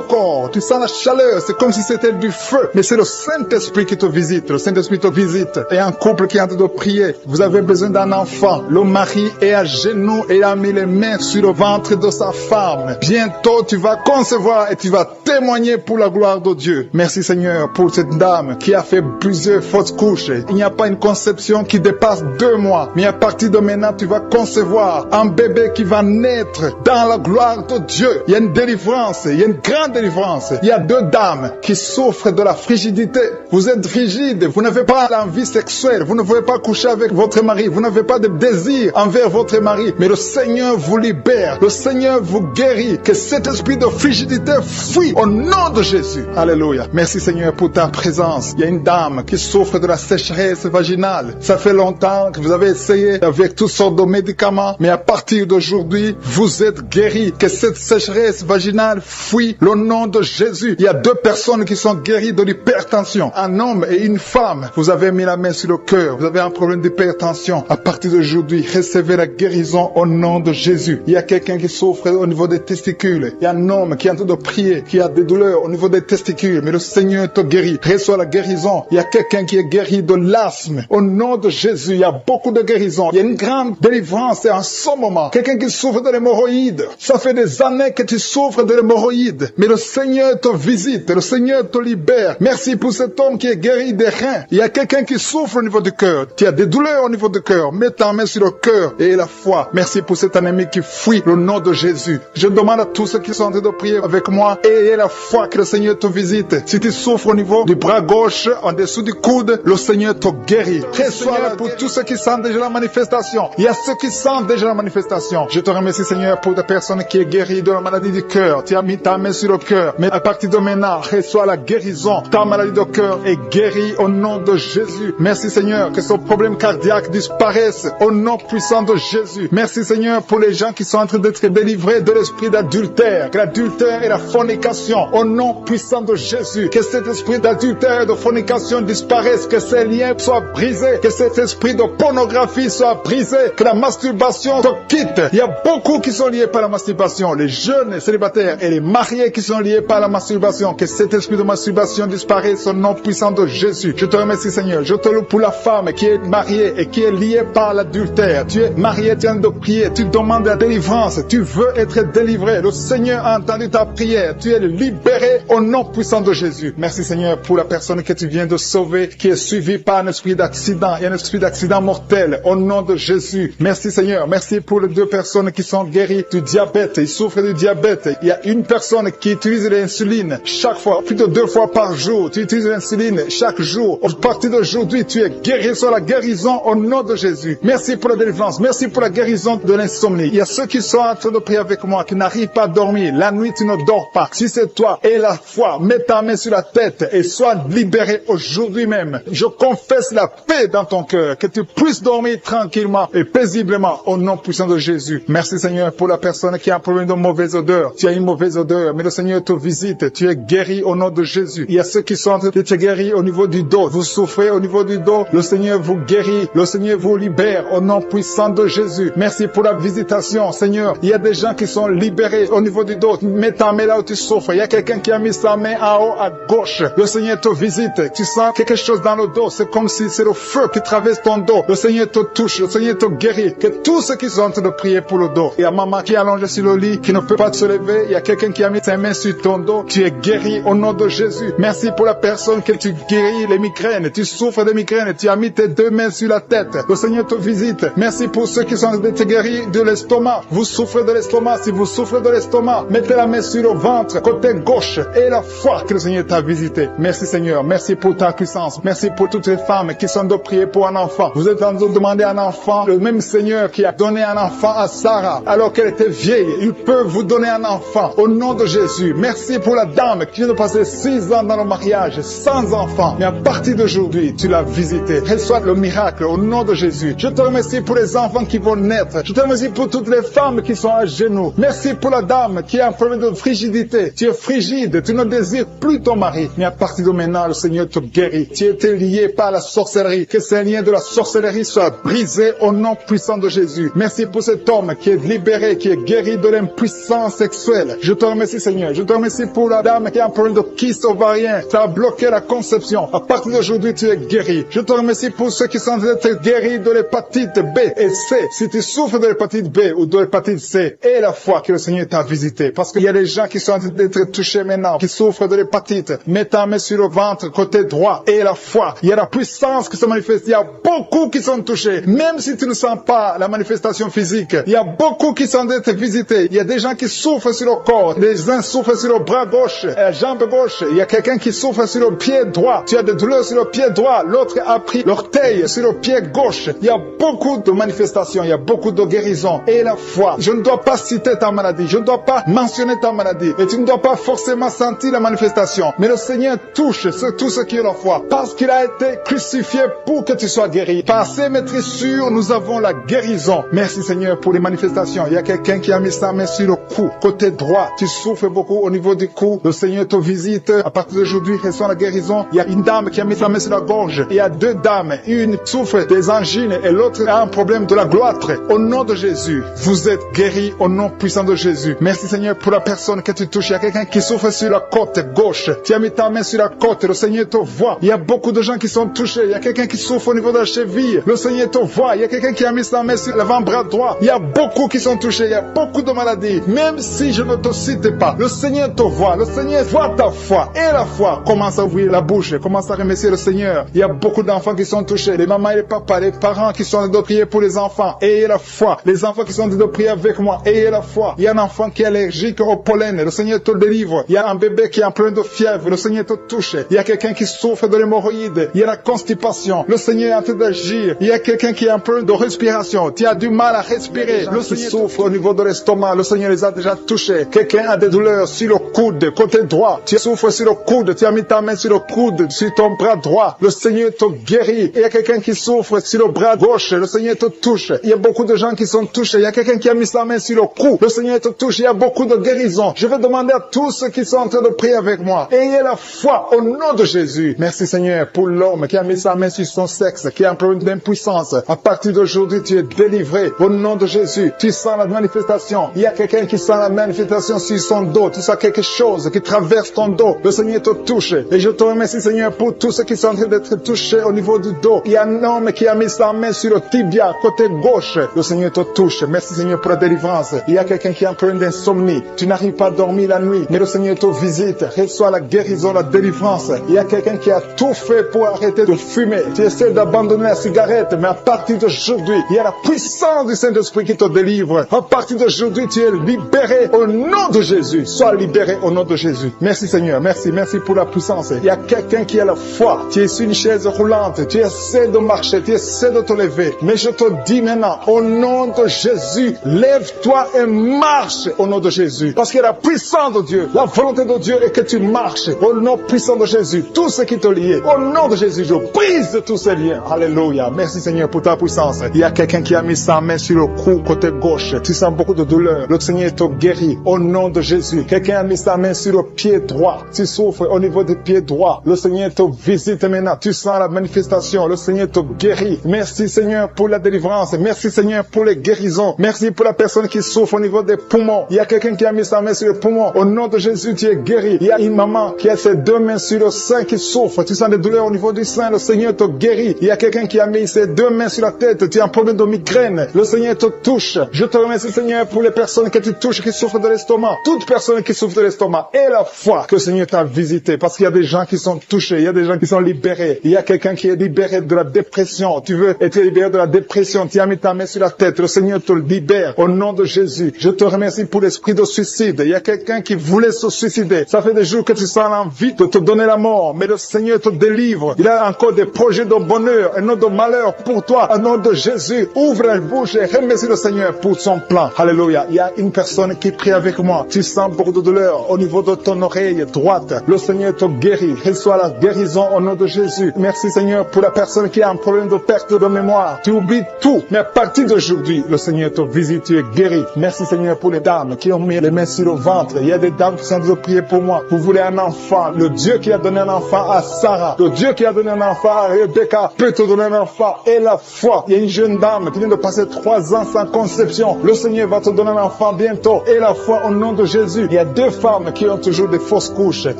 corps. Tu sens la chaleur. C'est comme si c'était du feu. Mais c'est le Saint-Esprit qui te visite. Le Saint-Esprit te visite. Et un couple qui est en train de prier. Vous avez besoin d'un enfant. Le mari est à genoux et a mis les mains sur le ventre de sa femme. Bientôt, tu vas concevoir et tu vas témoigner pour la gloire de Dieu. Merci Seigneur pour cette dame qui a fait plusieurs fausses couches. Il n'y a pas une conception qui dépasse 2 mois. Mais à partir de maintenant, tu vas concevoir un bébé qui va naître dans la gloire de Dieu. Il y a une délivrance. Il y a une grande délivrance. Il y a 2 dames qui souffrent de la frigidité. Vous êtes frigide. Vous n'avez pas l'envie sexuelle. Vous ne pouvez pas coucher avec votre mari. Vous n'avez pas de désir envers votre mari. Mais le Seigneur vous libère. Le Seigneur vous guérit. Que cet esprit de frigidité fuit au nom de Jésus. Alléluia. Merci Seigneur pour ta présence. Il y a une dame qui souffre de la sécheresse vaginale. Ça fait longtemps que vous avez essayé avec toutes sortes de médicaments. Mais à partir d'aujourd'hui, vous êtes guéris. Que cette sécheresse vaginale fuit le nom de Jésus. Il y a 2 personnes qui sont guéries de l'hypertension. Un homme et une femme. Vous avez mis la main sur le cœur. Vous avez un problème d'hypertension. À partir d'aujourd'hui, recevez la guérison au nom de Jésus. Il y a quelqu'un qui souffre au niveau des testicules. Il y a un homme qui est en train de prier, qui a des douleurs au niveau des testicules. Mais le Seigneur te guérit. Reçois la guérison. Il y a quelqu'un qui est guéri de l'asthme. Au nom de Jésus, il y a beaucoup de guérisons. Il y a une grande délivrance en ce moment. Quelqu'un qui souffre de l'hémorroïde. Ça fait des années que tu souffres de l'hémorroïde. Mais le Seigneur te visite. Le Seigneur te libère. Merci pour cet homme qui est guéri des reins. Il y a quelqu'un qui souffre au niveau du cœur. Tu as des douleurs au niveau du cœur. Mets ta main sur le cœur et la foi. Merci pour cet ennemi qui fuit le nom de Jésus. Je demande à tous ceux qui sont en train de prier avec moi, ayez la foi que le Seigneur te visite. Si tu souffres au niveau du bras gauche, en dessous du coude, le Seigneur te guérit. Reçois pour tous ceux qui sentent déjà la manifestation. Il y a ceux qui sentent déjà la manifestation. Je te remercie Seigneur pour ta personne qui est guérie de la maladie du cœur. Tu as mis ta main sur le cœur. Mais à partir de maintenant, reçois la guérison. Ta maladie de cœur est guérie au nom de Jésus. Merci Seigneur que ce problème cardiaque disparaisse au nom puissant de Jésus. Merci Seigneur pour les gens qui sont en train d'être délivrés de l'esprit d'adultère. Que l'adultère et la fornication au nom puissant de Jésus. Que cet esprit d'adultère et de fornication disparaisse. Que ces liens soient brisés. Que cet esprit de pornographie soit brisé. Que la masturbation te quitte. Il y a beaucoup qui sont liés par la masturbation. Les jeunes célibataires et les mariés qui sont liés par la masturbation. Que cet esprit de masturbation disparaisse au nom puissant de Jésus. Je te remercie Seigneur. Je te loue pour la femme qui est mariée et qui est liée par l'adultère. Tu es marié, tu es en train de prier. Tu demandes la délivrance. Tu veux être délivré. Le Seigneur a entendu ta prière. Tu es libéré au nom puissant de Jésus. Merci Seigneur pour la personne que tu viens de sauver, qui est suivie par un esprit d'accident. Il y a un esprit d'accident mortel au nom de Jésus. Merci Seigneur. Merci pour les 2 personnes qui sont guéries du diabète. Ils souffrent du diabète. Il y a une personne qui utilise l'insuline chaque fois, plus de 2 fois par jour. Tu utilises l'insuline chaque jour. À partir d'aujourd'hui, tu es guéri sur la guérison au nom de Jésus. Merci pour la délivrance. Merci pour la guérison de l'insomnie. Il y a ceux qui sont en train de prier avec moi, qui n'arrivent pas à dormir. La nuit, tu ne dors pas. Si c'est toi, aie la foi. Mets ta main sur la tête et sois libéré aujourd'hui même. Je confesse la paix dans ton cœur. Que tu puisses dormir tranquillement et paisiblement au nom puissant de Jésus. Merci Seigneur pour la personne qui a un problème de mauvaise odeur. Tu as une mauvaise odeur, mais le Seigneur te visite. Tu es guéri au nom de Jésus. Il y a ceux qui sont en train d'être guéris au niveau du dos. Vous souffrez au niveau du dos. Le Seigneur vous guérit. Le Seigneur vous libère au nom puissant de Jésus. Merci pour la visitation, Seigneur. Il y a des gens qui sont libérés au niveau du dos. Mets ta main là où tu souffres. Il y a quelqu'un qui a mis sa main en haut à gauche. Le Seigneur te visite. Tu sens quelque chose dans le dos. C'est comme si c'est le feu qui traverse ton dos. Le Seigneur te touche. Le Seigneur te guérit. Que tous ceux qui sont en train de prier pour le dos. Il y a maman qui est allongée sur le lit, qui ne peut pas se lever. Il y a quelqu'un qui a mis sa main sur ton dos. Tu es guéri guéri au nom de Jésus. Merci pour la personne que tu guéris les migraines. Tu souffres de migraines. Tu as mis tes deux mains sur la tête. Le Seigneur te visite. Merci pour ceux qui sont guéris de l'estomac. Vous souffrez de l'estomac. Si vous souffrez de l'estomac, mettez la main sur le ventre, côté gauche, et la foi que le Seigneur t'a visité. Merci Seigneur. Merci pour ta puissance. Merci pour toutes les femmes qui sont de prier pour un enfant. Vous êtes en train de demander un enfant. Le même Seigneur qui a donné un enfant à Sarah alors qu'elle était vieille, il peut vous donner un enfant au nom de Jésus. Merci pour la dame qui vient de passer 6 ans dans le mariage sans enfant. Mais à partir d'aujourd'hui, tu l'as visité. Reçois le miracle au nom de Jésus. Je te remercie pour les enfants qui vont naître. Je te remercie pour toutes les femmes qui sont à genoux. Merci pour la dame qui a un problème de frigidité. Tu es frigide, tu ne désires plus ton mari. Mais à partir de maintenant, le Seigneur te guérit. Tu étais lié par la sorcellerie. Que ces liens de la sorcellerie soient brisés au nom puissant de Jésus. Merci pour cet homme qui est libéré, qui est guéri de l'impuissance sexuelle. Je te remercie Seigneur. Je te remercie pour la dame qui a un problème de kyste ovarien. Ça a bloqué la conception. À partir d'aujourd'hui, tu es guéri. Je te remercie pour ceux qui sont guéris de l'hépatite B et C. Si tu souffres de l'hépatite B ou de l'hépatite C, et la foi que le Seigneur t'a visité. Parce qu'il y a des gens qui sont en train d'être touchés maintenant, qui souffrent de l'hépatite. Mets ta main sur le ventre, côté droit, et la foi. Il y a la puissance qui se manifeste. Il y a beaucoup qui sont touchés. Même si tu ne sens pas la manifestation physique, il y a beaucoup qui sont d'être visités. Il y a des gens qui souffrent sur le corps. Les uns souffrent sur le bras gauche, la jambe gauche. Il y a quelqu'un qui souffre sur le pied droit. Tu as des douleurs sur le pied droit. L'autre a pris l'orteil sur le pied gauche. Il y a beaucoup de manifestations. Il y a beaucoup de guérisons. Et la foi. Je ne dois pas citer ta maladie. Je ne dois pas mentionner ta maladie. Et tu ne dois pas forcément sentir la manifestation. Mais le Seigneur touche tout ce qui est la foi. Parce qu'il a été crucifié pour que tu sois guéri. Par ses maîtrissures, nous avons la guérison. Merci Seigneur pour les manifestations. Il y a quelqu'un qui a mis sa main sur le cou, côté droit. Tu souffres beaucoup au niveau du cou. Le Seigneur te visite. À partir d'aujourd'hui, reçois la guérison. Il y a une dame qui a mis sa main sur la gorge. Il y a 2 dames. Une souffre des angines et l'autre a un problème de la gloître. Au nom de Jésus, vous êtes guéris au nom puissant de Jésus. Merci Seigneur pour la personne que tu touches. Il y a quelqu'un qui souffre sur la côte gauche. Tu as mis ta main sur la côte. Le Seigneur te voit. Il y a beaucoup de gens qui sont touchés. Il y a quelqu'un qui souffre au niveau de la cheville. Le Seigneur te voit. Il y a quelqu'un qui a mis sa main sur l'avant-bras droit. Il y a beaucoup qui sont touchés. Il y a beaucoup de maladies. Même si je ne te cite pas, le Seigneur te voit. Le Seigneur voit ta foi. Et la foi commence à ouvrir la bouche. Commence à remercier le Seigneur. Il y a beaucoup d'enfants qui sont touchés. Les mamans et les papas, les parents qui sont en train de prier pour les enfants. Ayez la foi. Les enfants qui sont en train de prier avec moi. Ayez la foi. Il y a un enfant qui est allergique au pollen. Le Seigneur te délivre. Il y a un bébé qui est en plein de fièvre. Le Seigneur te touche. Il y a quelqu'un qui souffre de l'hémorroïde. Il y a la constipation. Le Seigneur est en train d'agir. Il y a quelqu'un qui est en plein de respiration. Tu as du mal à respirer. Le Seigneur souffre au niveau de l'estomac. Le Seigneur les a déjà touchés. Quelqu'un a des douleurs sur le coude, côté droit. Tu souffres sur le coude. Tu as mis ta main sur le coude, sur ton bras droit. Le Seigneur te guérit. Il y a quelqu'un qui souffre sur le bras gauche. Le Seigneur te touche. Il y a beaucoup de gens qui sont touchés. Il y a quelqu'un qui a mis sa main sur le cou. Le Seigneur te touche. Il y a beaucoup de guérisons. Je vais demander à tous ceux qui sont en train de prier avec moi. Ayez la foi au nom de Jésus. Merci Seigneur pour l'homme qui a mis sa main sur son sexe, qui a un problème d'impuissance. À partir d'aujourd'hui, tu es délivré au nom de Jésus. Tu sens la manifestation. Il y a quelqu'un qui sent la manifestation sur son dos. Tu sens quelque chose qui traverse ton dos. Le Seigneur te touche. Et je te remercie Seigneur pour tous ceux qui sont en train d'être touchés au niveau du dos. Il y a un homme qui a mis sa main sur le tibia, côté gauche. Le Seigneur te touche. Merci Seigneur pour la délivrance. Il y a quelqu'un qui a un problème d'insomnie. Tu n'arrives pas à dormir la nuit. Mais le Seigneur te visite. Reçois la guérison, la délivrance. Il y a quelqu'un qui a tout fait pour arrêter de fumer. Tu essaies d'abandonner la cigarette. Mais à partir d'aujourd'hui, il y a la puissance du Saint-Esprit qui te délivre. À partir d'aujourd'hui, tu es libéré au nom de Jésus. Sois libéré au nom de Jésus. Merci Seigneur. Merci pour la puissance. Il y a quelqu'un qui a la foi. Tu es sur une chaise roulante. Tu essaies de marcher. Tu essaies de te lever. Mais je te dis maintenant, au nom de Jésus, lève-toi et marche au nom de Jésus. Parce que la puissance de Dieu, la volonté de Dieu est que tu marches au nom puissant de Jésus. Tout ce qui te lie, au nom de Jésus, je brise tous ces liens. Alléluia. Merci Seigneur pour ta puissance. Il y a quelqu'un qui a mis sa main sur le cou, côté gauche. Tu sens beaucoup de douleur. Le Seigneur te guérit au nom de Jésus. Quelqu'un a mis sa main sur le pied droit. Tu souffres au niveau du pied droit. Le Seigneur te visite maintenant. Tu sens la manifestation. Le Seigneur te guérit. Merci Seigneur pour la délivrance. Merci Seigneur pour les guérisons. Merci pour la personne qui souffre au niveau des poumons. Il y a quelqu'un qui a mis sa main sur le poumon. Au nom de Jésus, tu es guéri. Il y a une maman qui a ses 2 mains sur le sein qui souffre. Tu sens des douleurs au niveau du sein. Le Seigneur te guérit. Il y a quelqu'un qui a mis ses 2 mains sur la tête. Tu as un problème de migraine. Le Seigneur te touche. Je te remercie Seigneur pour les personnes que tu touches qui souffrent de l'estomac. Toute personne qui souffre de l'estomac. Et la foi que le Seigneur t'a visité, parce qu'il y a des gens qui sont touchés, il y a des gens qui sont libérés. Il y a quelqu'un qui est libéré de la dépression. Tu veux être libéré de la dépression, tu as mis ta main sur la tête, le Seigneur te libère au nom de Jésus. Je te remercie pour l'esprit de suicide. Il y a quelqu'un qui voulait se suicider. Ça fait des jours que tu sens l'envie de te donner la mort, mais le Seigneur te délivre. Il a encore des projets de bonheur et non de malheur pour toi. Au nom de Jésus, ouvre la bouche et remercie le Seigneur pour son plan. Alléluia. Il y a une personne qui prie avec moi. Tu sens beaucoup de douleur au niveau de ton oreille droite. Le Seigneur te guérit. Reçois la guérison au nom de Jésus. Merci Seigneur pour la personne qui a un problème de perte de mémoire. Tu oublies tout, mais à partir d'aujourd'hui, le Seigneur te visite, tu es guéri. Merci Seigneur pour les dames qui ont mis les mains sur le ventre. Il y a des dames qui sont en train de prier pour moi. Vous voulez un enfant. Le Dieu qui a donné un enfant à Sarah, le Dieu qui a donné un enfant à Rebecca peut te donner un enfant. Et la foi. Il y a une jeune dame qui vient de passer 3 ans sans conception. Le Seigneur va te donner un enfant bientôt. Et la foi au nom de Jésus. Il y a 2 femmes qui ont toujours des fausses couches,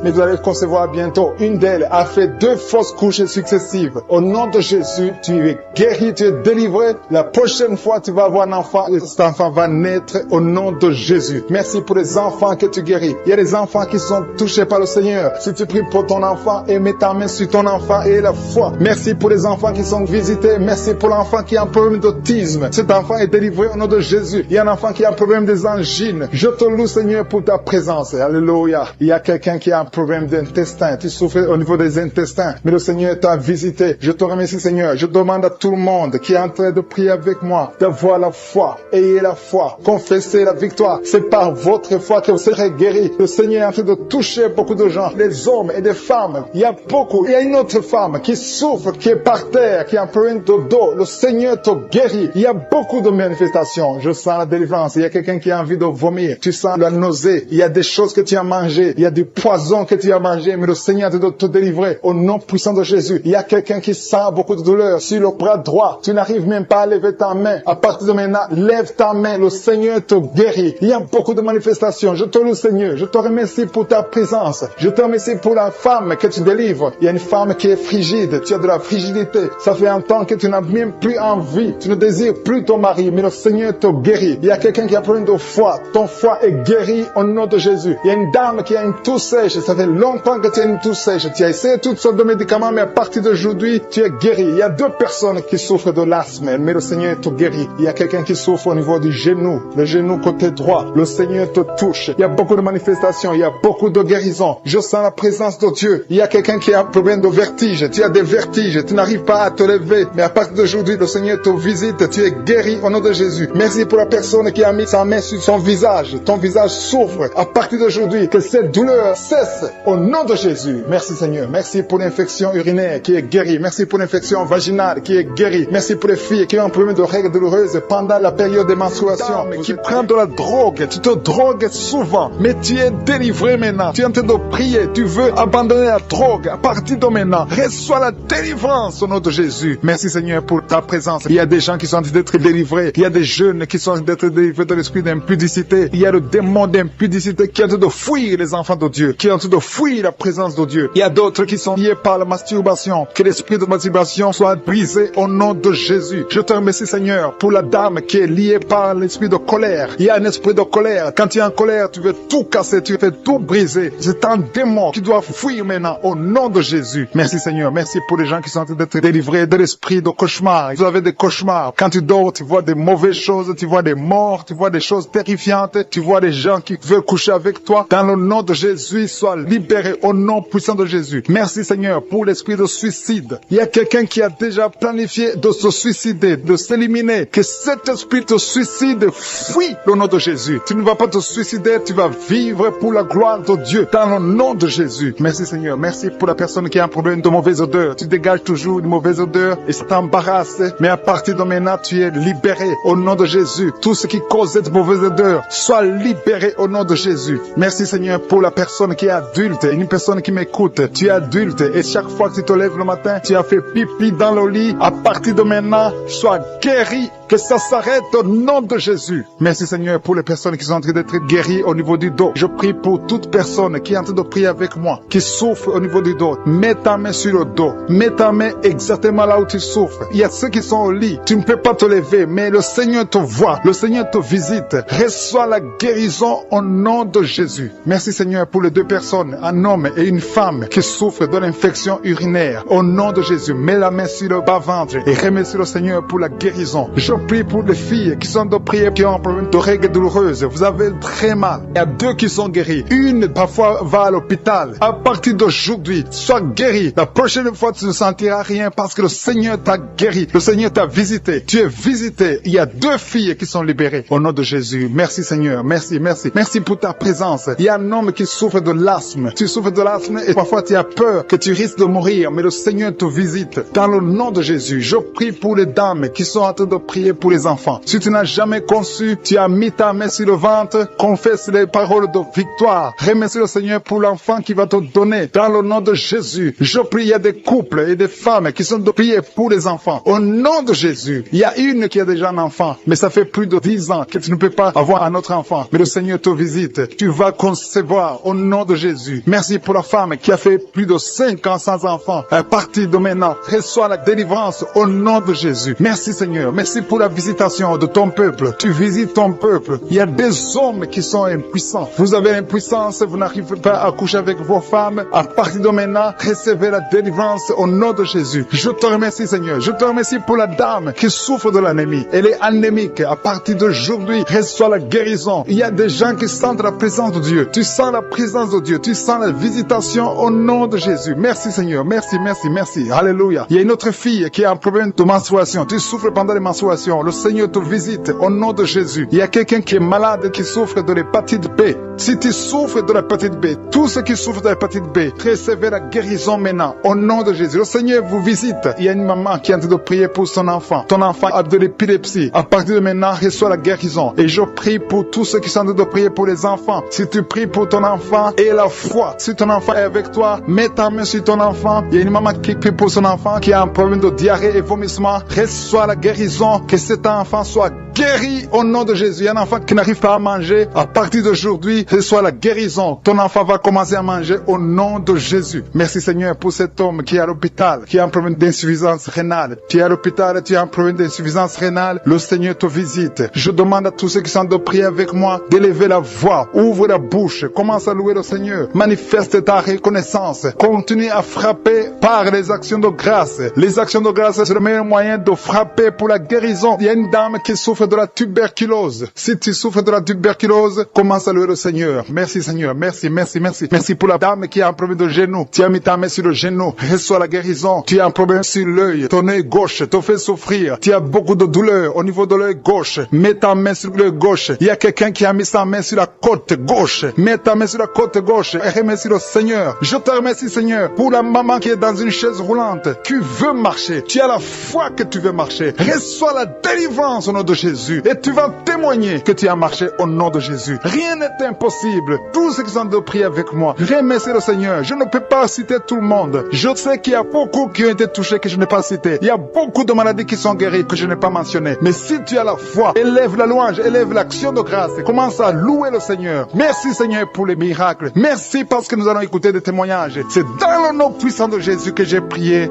mais vous allez concevoir bientôt. Une d'elles a fait 2 fausses couches successives. Au nom de Jésus, tu es guéri, tu es délivré. La prochaine fois, tu vas avoir un enfant et cet enfant va naître au nom de Jésus. Merci pour les enfants que tu guéris. Il y a des enfants qui sont touchés par le Seigneur. Si tu pries pour ton enfant et mets ta main sur ton enfant et la foi. Merci pour les enfants qui sont visités. Merci pour l'enfant qui a un problème d'autisme. Cet enfant est délivré au nom de Jésus. Il y a un enfant qui a un problème des angines. Je te loue Seigneur pour ta présence. Alléluia. Il y a quelqu'un qui a un problème d'intestin. Tu souffres au niveau des intestins. Mais le Seigneur t'a visité. Je te remercie Seigneur. Je demande à tout le monde qui est en train de prier avec moi d'avoir la foi. Ayez la foi. Confessez la victoire. C'est par votre foi que vous serez guéris. Le Seigneur est en train de toucher beaucoup de gens. Les hommes et des femmes. Il y a beaucoup. Il y a une autre femme qui souffre, qui est par terre, qui a un problème de dos. Le Seigneur te guérit. Il y a beaucoup de manifestations. Je sens la délivrance. Il y a quelqu'un qui a envie de vomir. Tu sens la nausée. Il y a des choses que tu as mangées. Il y a du poison que tu as mangé. Mais le Seigneur te te délivrer au nom puissant de Jésus. Il y a quelqu'un qui sent beaucoup de douleur sur le bras droit. Tu n'arrives même pas à lever ta main. À partir de maintenant, lève ta main. Le Seigneur te guérit. Il y a beaucoup de manifestations. Je te loue, Seigneur. Je te remercie pour ta présence. Je te remercie pour la femme que tu délivres. Il y a une femme qui est frigide. Tu as de la frigidité. Ça fait un temps que tu n'as même plus envie. Tu ne désires plus ton mari. Mais le Seigneur te guérit. Il y a quelqu'un qui a problème de foie. Ton foie est guéri au nom de Jésus. Il y a une dame qui a une toux sèche. Ça fait longtemps que tu as une toux sèche. Tu as essayé toutes sortes de médicaments, mais à partir d'aujourd'hui, tu es guéri. Il y a 2 personnes qui souffrent de l'asthme, mais le Seigneur te guérit. Il y a quelqu'un qui souffre au niveau du genou, le genou côté droit. Le Seigneur te touche. Il y a beaucoup de manifestations. Il y a beaucoup de guérisons. Je sens la présence de Dieu. Il y a quelqu'un qui a un problème de vertige. Tu as des vertiges. Tu n'arrives pas à te lever, mais à partir d'aujourd'hui, le Seigneur te visite. Tu es guéri au nom de Jésus. Merci pour la personne qui a mis sa main sur son visage. Ton visage souffre. À partir d'aujourd'hui, que cette douleur cesse au nom de Jésus. Merci Seigneur. Merci pour l'infection urinaire qui est guérie. Merci pour l'infection vaginale qui est guérie. Merci pour les filles qui ont un problème de règles douloureuses pendant la période de menstruation. Qui prennent de la drogue. Tu te drogues souvent, mais tu es délivré maintenant. Tu es en train de prier. Tu veux abandonner la drogue. À partir de maintenant, reçois la délivrance au nom de Jésus. Merci Seigneur pour ta présence. Il y a des gens qui sont en train d'être délivrés. Il y a des jeunes qui sont en train d'être délivrés de l'esprit d'impudicité. Il y a le démon d'impudicité qui est en train de fuir les enfants de Dieu, qui est en train de fuir la présence de Dieu. Il y a d'autres qui sont liés par la masturbation. Que l'esprit de masturbation soit brisé au nom de Jésus. Je te remercie Seigneur pour la dame qui est liée par l'esprit de colère. Il y a un esprit de colère. Quand tu es en colère, tu veux tout casser, tu veux tout briser. C'est un démon qui doit fuir maintenant au nom de Jésus. Merci Seigneur. Merci pour les gens qui sont en train d'être délivrés de l'esprit de cauchemar. Vous avez des cauchemars. Quand tu dors, tu vois des mauvaises choses, tu vois des morts, tu vois des choses terrifiantes, tu vois des gens qui veulent coucher avec toi. Dans le nom de Jésus, sois libéré au nom puissant de Jésus. Merci Seigneur pour l'esprit de suicide. Il y a quelqu'un qui a déjà planifié de se suicider, de s'éliminer. Que cet esprit de suicide fuit au nom de Jésus. Tu ne vas pas te suicider, tu vas vivre pour la gloire de Dieu dans le nom de Jésus. Merci Seigneur. Merci pour la personne qui a un problème de mauvaise odeur. Tu dégages toujours une mauvaise odeur et ça t'embarrasse. Mais à partir de maintenant, tu es libéré au nom de Jésus. Tout ce qui cause cette mauvaise odeur, sois libéré au nom de Jésus. Merci Seigneur pour la personne qui est adulte, une personne qui m'écoute. Tu es adulte et chaque fois que tu te lèves le matin, tu as fait pipi dans le lit. À partir de maintenant, sois guéri. Que ça s'arrête au nom de Jésus. Merci Seigneur pour les personnes qui sont en train d'être guéries au niveau du dos. Je prie pour toute personne qui est en train de prier avec moi, qui souffre au niveau du dos. Mets ta main sur le dos. Mets ta main exactement là où tu souffres. Il y a ceux qui sont au lit. Tu ne peux pas te lever, mais le Seigneur te voit. Le Seigneur te visite. Reçois la guérison au nom de Jésus. Merci Seigneur. Seigneur, pour les deux personnes, un homme et une femme qui souffrent de l'infection urinaire. Au nom de Jésus, mets la main sur le bas-ventre et remercie le Seigneur pour la guérison. Je prie pour les filles qui sont de prière, qui ont un problème de règles douloureuses. Vous avez très mal. Il y a 2 qui sont guéris. Une, parfois, va à l'hôpital. À partir d'aujourd'hui, sois guéri. La prochaine fois, tu ne sentiras rien parce que le Seigneur t'a guéri. Le Seigneur t'a visité. Tu es visité. Il y a 2 filles qui sont libérées. Au nom de Jésus. Merci Seigneur. Merci, merci. Merci pour ta présence. Il y a un homme qui souffre de l'asthme. Tu souffres de l'asthme et parfois tu as peur que tu risques de mourir. Mais le Seigneur te visite. Dans le nom de Jésus, je prie pour les dames qui sont en train de prier pour les enfants. Si tu n'as jamais conçu, tu as mis ta main sur le ventre, confesse les paroles de victoire. Remercie le Seigneur pour l'enfant qui va te donner. Dans le nom de Jésus, je prie, il y a des couples et des femmes qui sont de prier pour les enfants. Au nom de Jésus, il y a une qui a déjà un enfant, mais ça fait plus de 10 ans que tu ne peux pas avoir un autre enfant. Mais le Seigneur te visite. Tu vas concevoir au nom de Jésus. Merci pour la femme qui a fait plus de 5 ans sans enfant. À partir de maintenant, reçois la délivrance au nom de Jésus. Merci Seigneur. Merci pour la visitation de ton peuple. Tu visites ton peuple. Il y a des hommes qui sont impuissants. Vous avez l'impuissance, vous n'arrivez pas à coucher avec vos femmes. À partir de maintenant, recevez la délivrance au nom de Jésus. Je te remercie Seigneur. Je te remercie pour la dame qui souffre de l'anémie. Elle est anémique. À partir d'aujourd'hui, reçois la guérison. Il y a des gens qui sentent la présence de Dieu. Tu sens la présence de Dieu. Tu sens la visitation au nom de Jésus. Merci Seigneur. Merci, merci, merci. Alléluia. Il y a une autre fille qui a un problème de menstruation. Tu souffres pendant les menstruations. Le Seigneur te visite au nom de Jésus. Il y a quelqu'un qui est malade, qui souffre de l'hépatite B. Si tu souffres de l'hépatite B, tous ceux qui souffrent de l'hépatite B, recevez la guérison maintenant au nom de Jésus. Le Seigneur vous visite. Il y a une maman qui est en train de prier pour son enfant. Ton enfant a de l'épilepsie. À partir de maintenant, reçois la guérison. Et je prie pour tous ceux qui sont en train de prier pour les enfants. Si tu pries pour ton enfant, aie la foi. Si ton enfant est avec toi, mets ta main sur ton enfant. Il y a une maman qui prie pour son enfant qui a un problème de diarrhée et vomissement. Reçois la guérison. Que cet enfant soit guéri au nom de Jésus. Il y a un enfant qui n'arrive pas à manger. À partir d'aujourd'hui, reçois la guérison. Ton enfant va commencer à manger au nom de Jésus. Merci Seigneur pour cet homme qui est à l'hôpital, qui a un problème d'insuffisance rénale. Tu es à l'hôpital, tu as un problème d'insuffisance rénale. Le Seigneur te visite. Je demande à tous ceux qui sont de prier avec moi d'élever la voix. Ouvre la bouche. Commence à louer le Seigneur. Manifeste ta reconnaissance. Continue à frapper par les actions de grâce. Les actions de grâce, c'est le meilleur moyen de frapper pour la guérison. Il y a une dame qui souffre de la tuberculose. Si tu souffres de la tuberculose, commence à louer le Seigneur. Merci Seigneur. Merci, merci, merci. Merci pour la dame qui a un problème de genou. Tu as mis ta main sur le genou. Reçois la guérison. Tu as un problème sur l'œil. Ton œil gauche te fait souffrir. Tu as beaucoup de douleur au niveau de l'œil gauche. Mets ta main sur l'œil gauche. Il y a quelqu'un qui a mis sa main sur la côte gauche. Mets ta main sur la côte gauche et remercie le Seigneur. Je te remercie Seigneur pour la maman qui est dans une chaise roulante. Tu veux marcher. Tu as la foi que tu veux marcher. Reçois la délivrance au nom de Jésus. Et tu vas témoigner que tu as marché au nom de Jésus. Rien n'est impossible. Tous ceux qui sont de prier avec moi, remercie le Seigneur. Je ne peux pas citer tout le monde. Je sais qu'il y a beaucoup qui ont été touchés que je n'ai pas cité. Il y a beaucoup de maladies qui sont guéries que je n'ai pas mentionnées. Mais si tu as la foi, élève la louange, élève l'action de grâce. Commence à louer le Seigneur. Merci Seigneur pour les miracles. Merci parce que nous allons écouter des témoignages. C'est dans le nom puissant de Jésus que j'ai prié.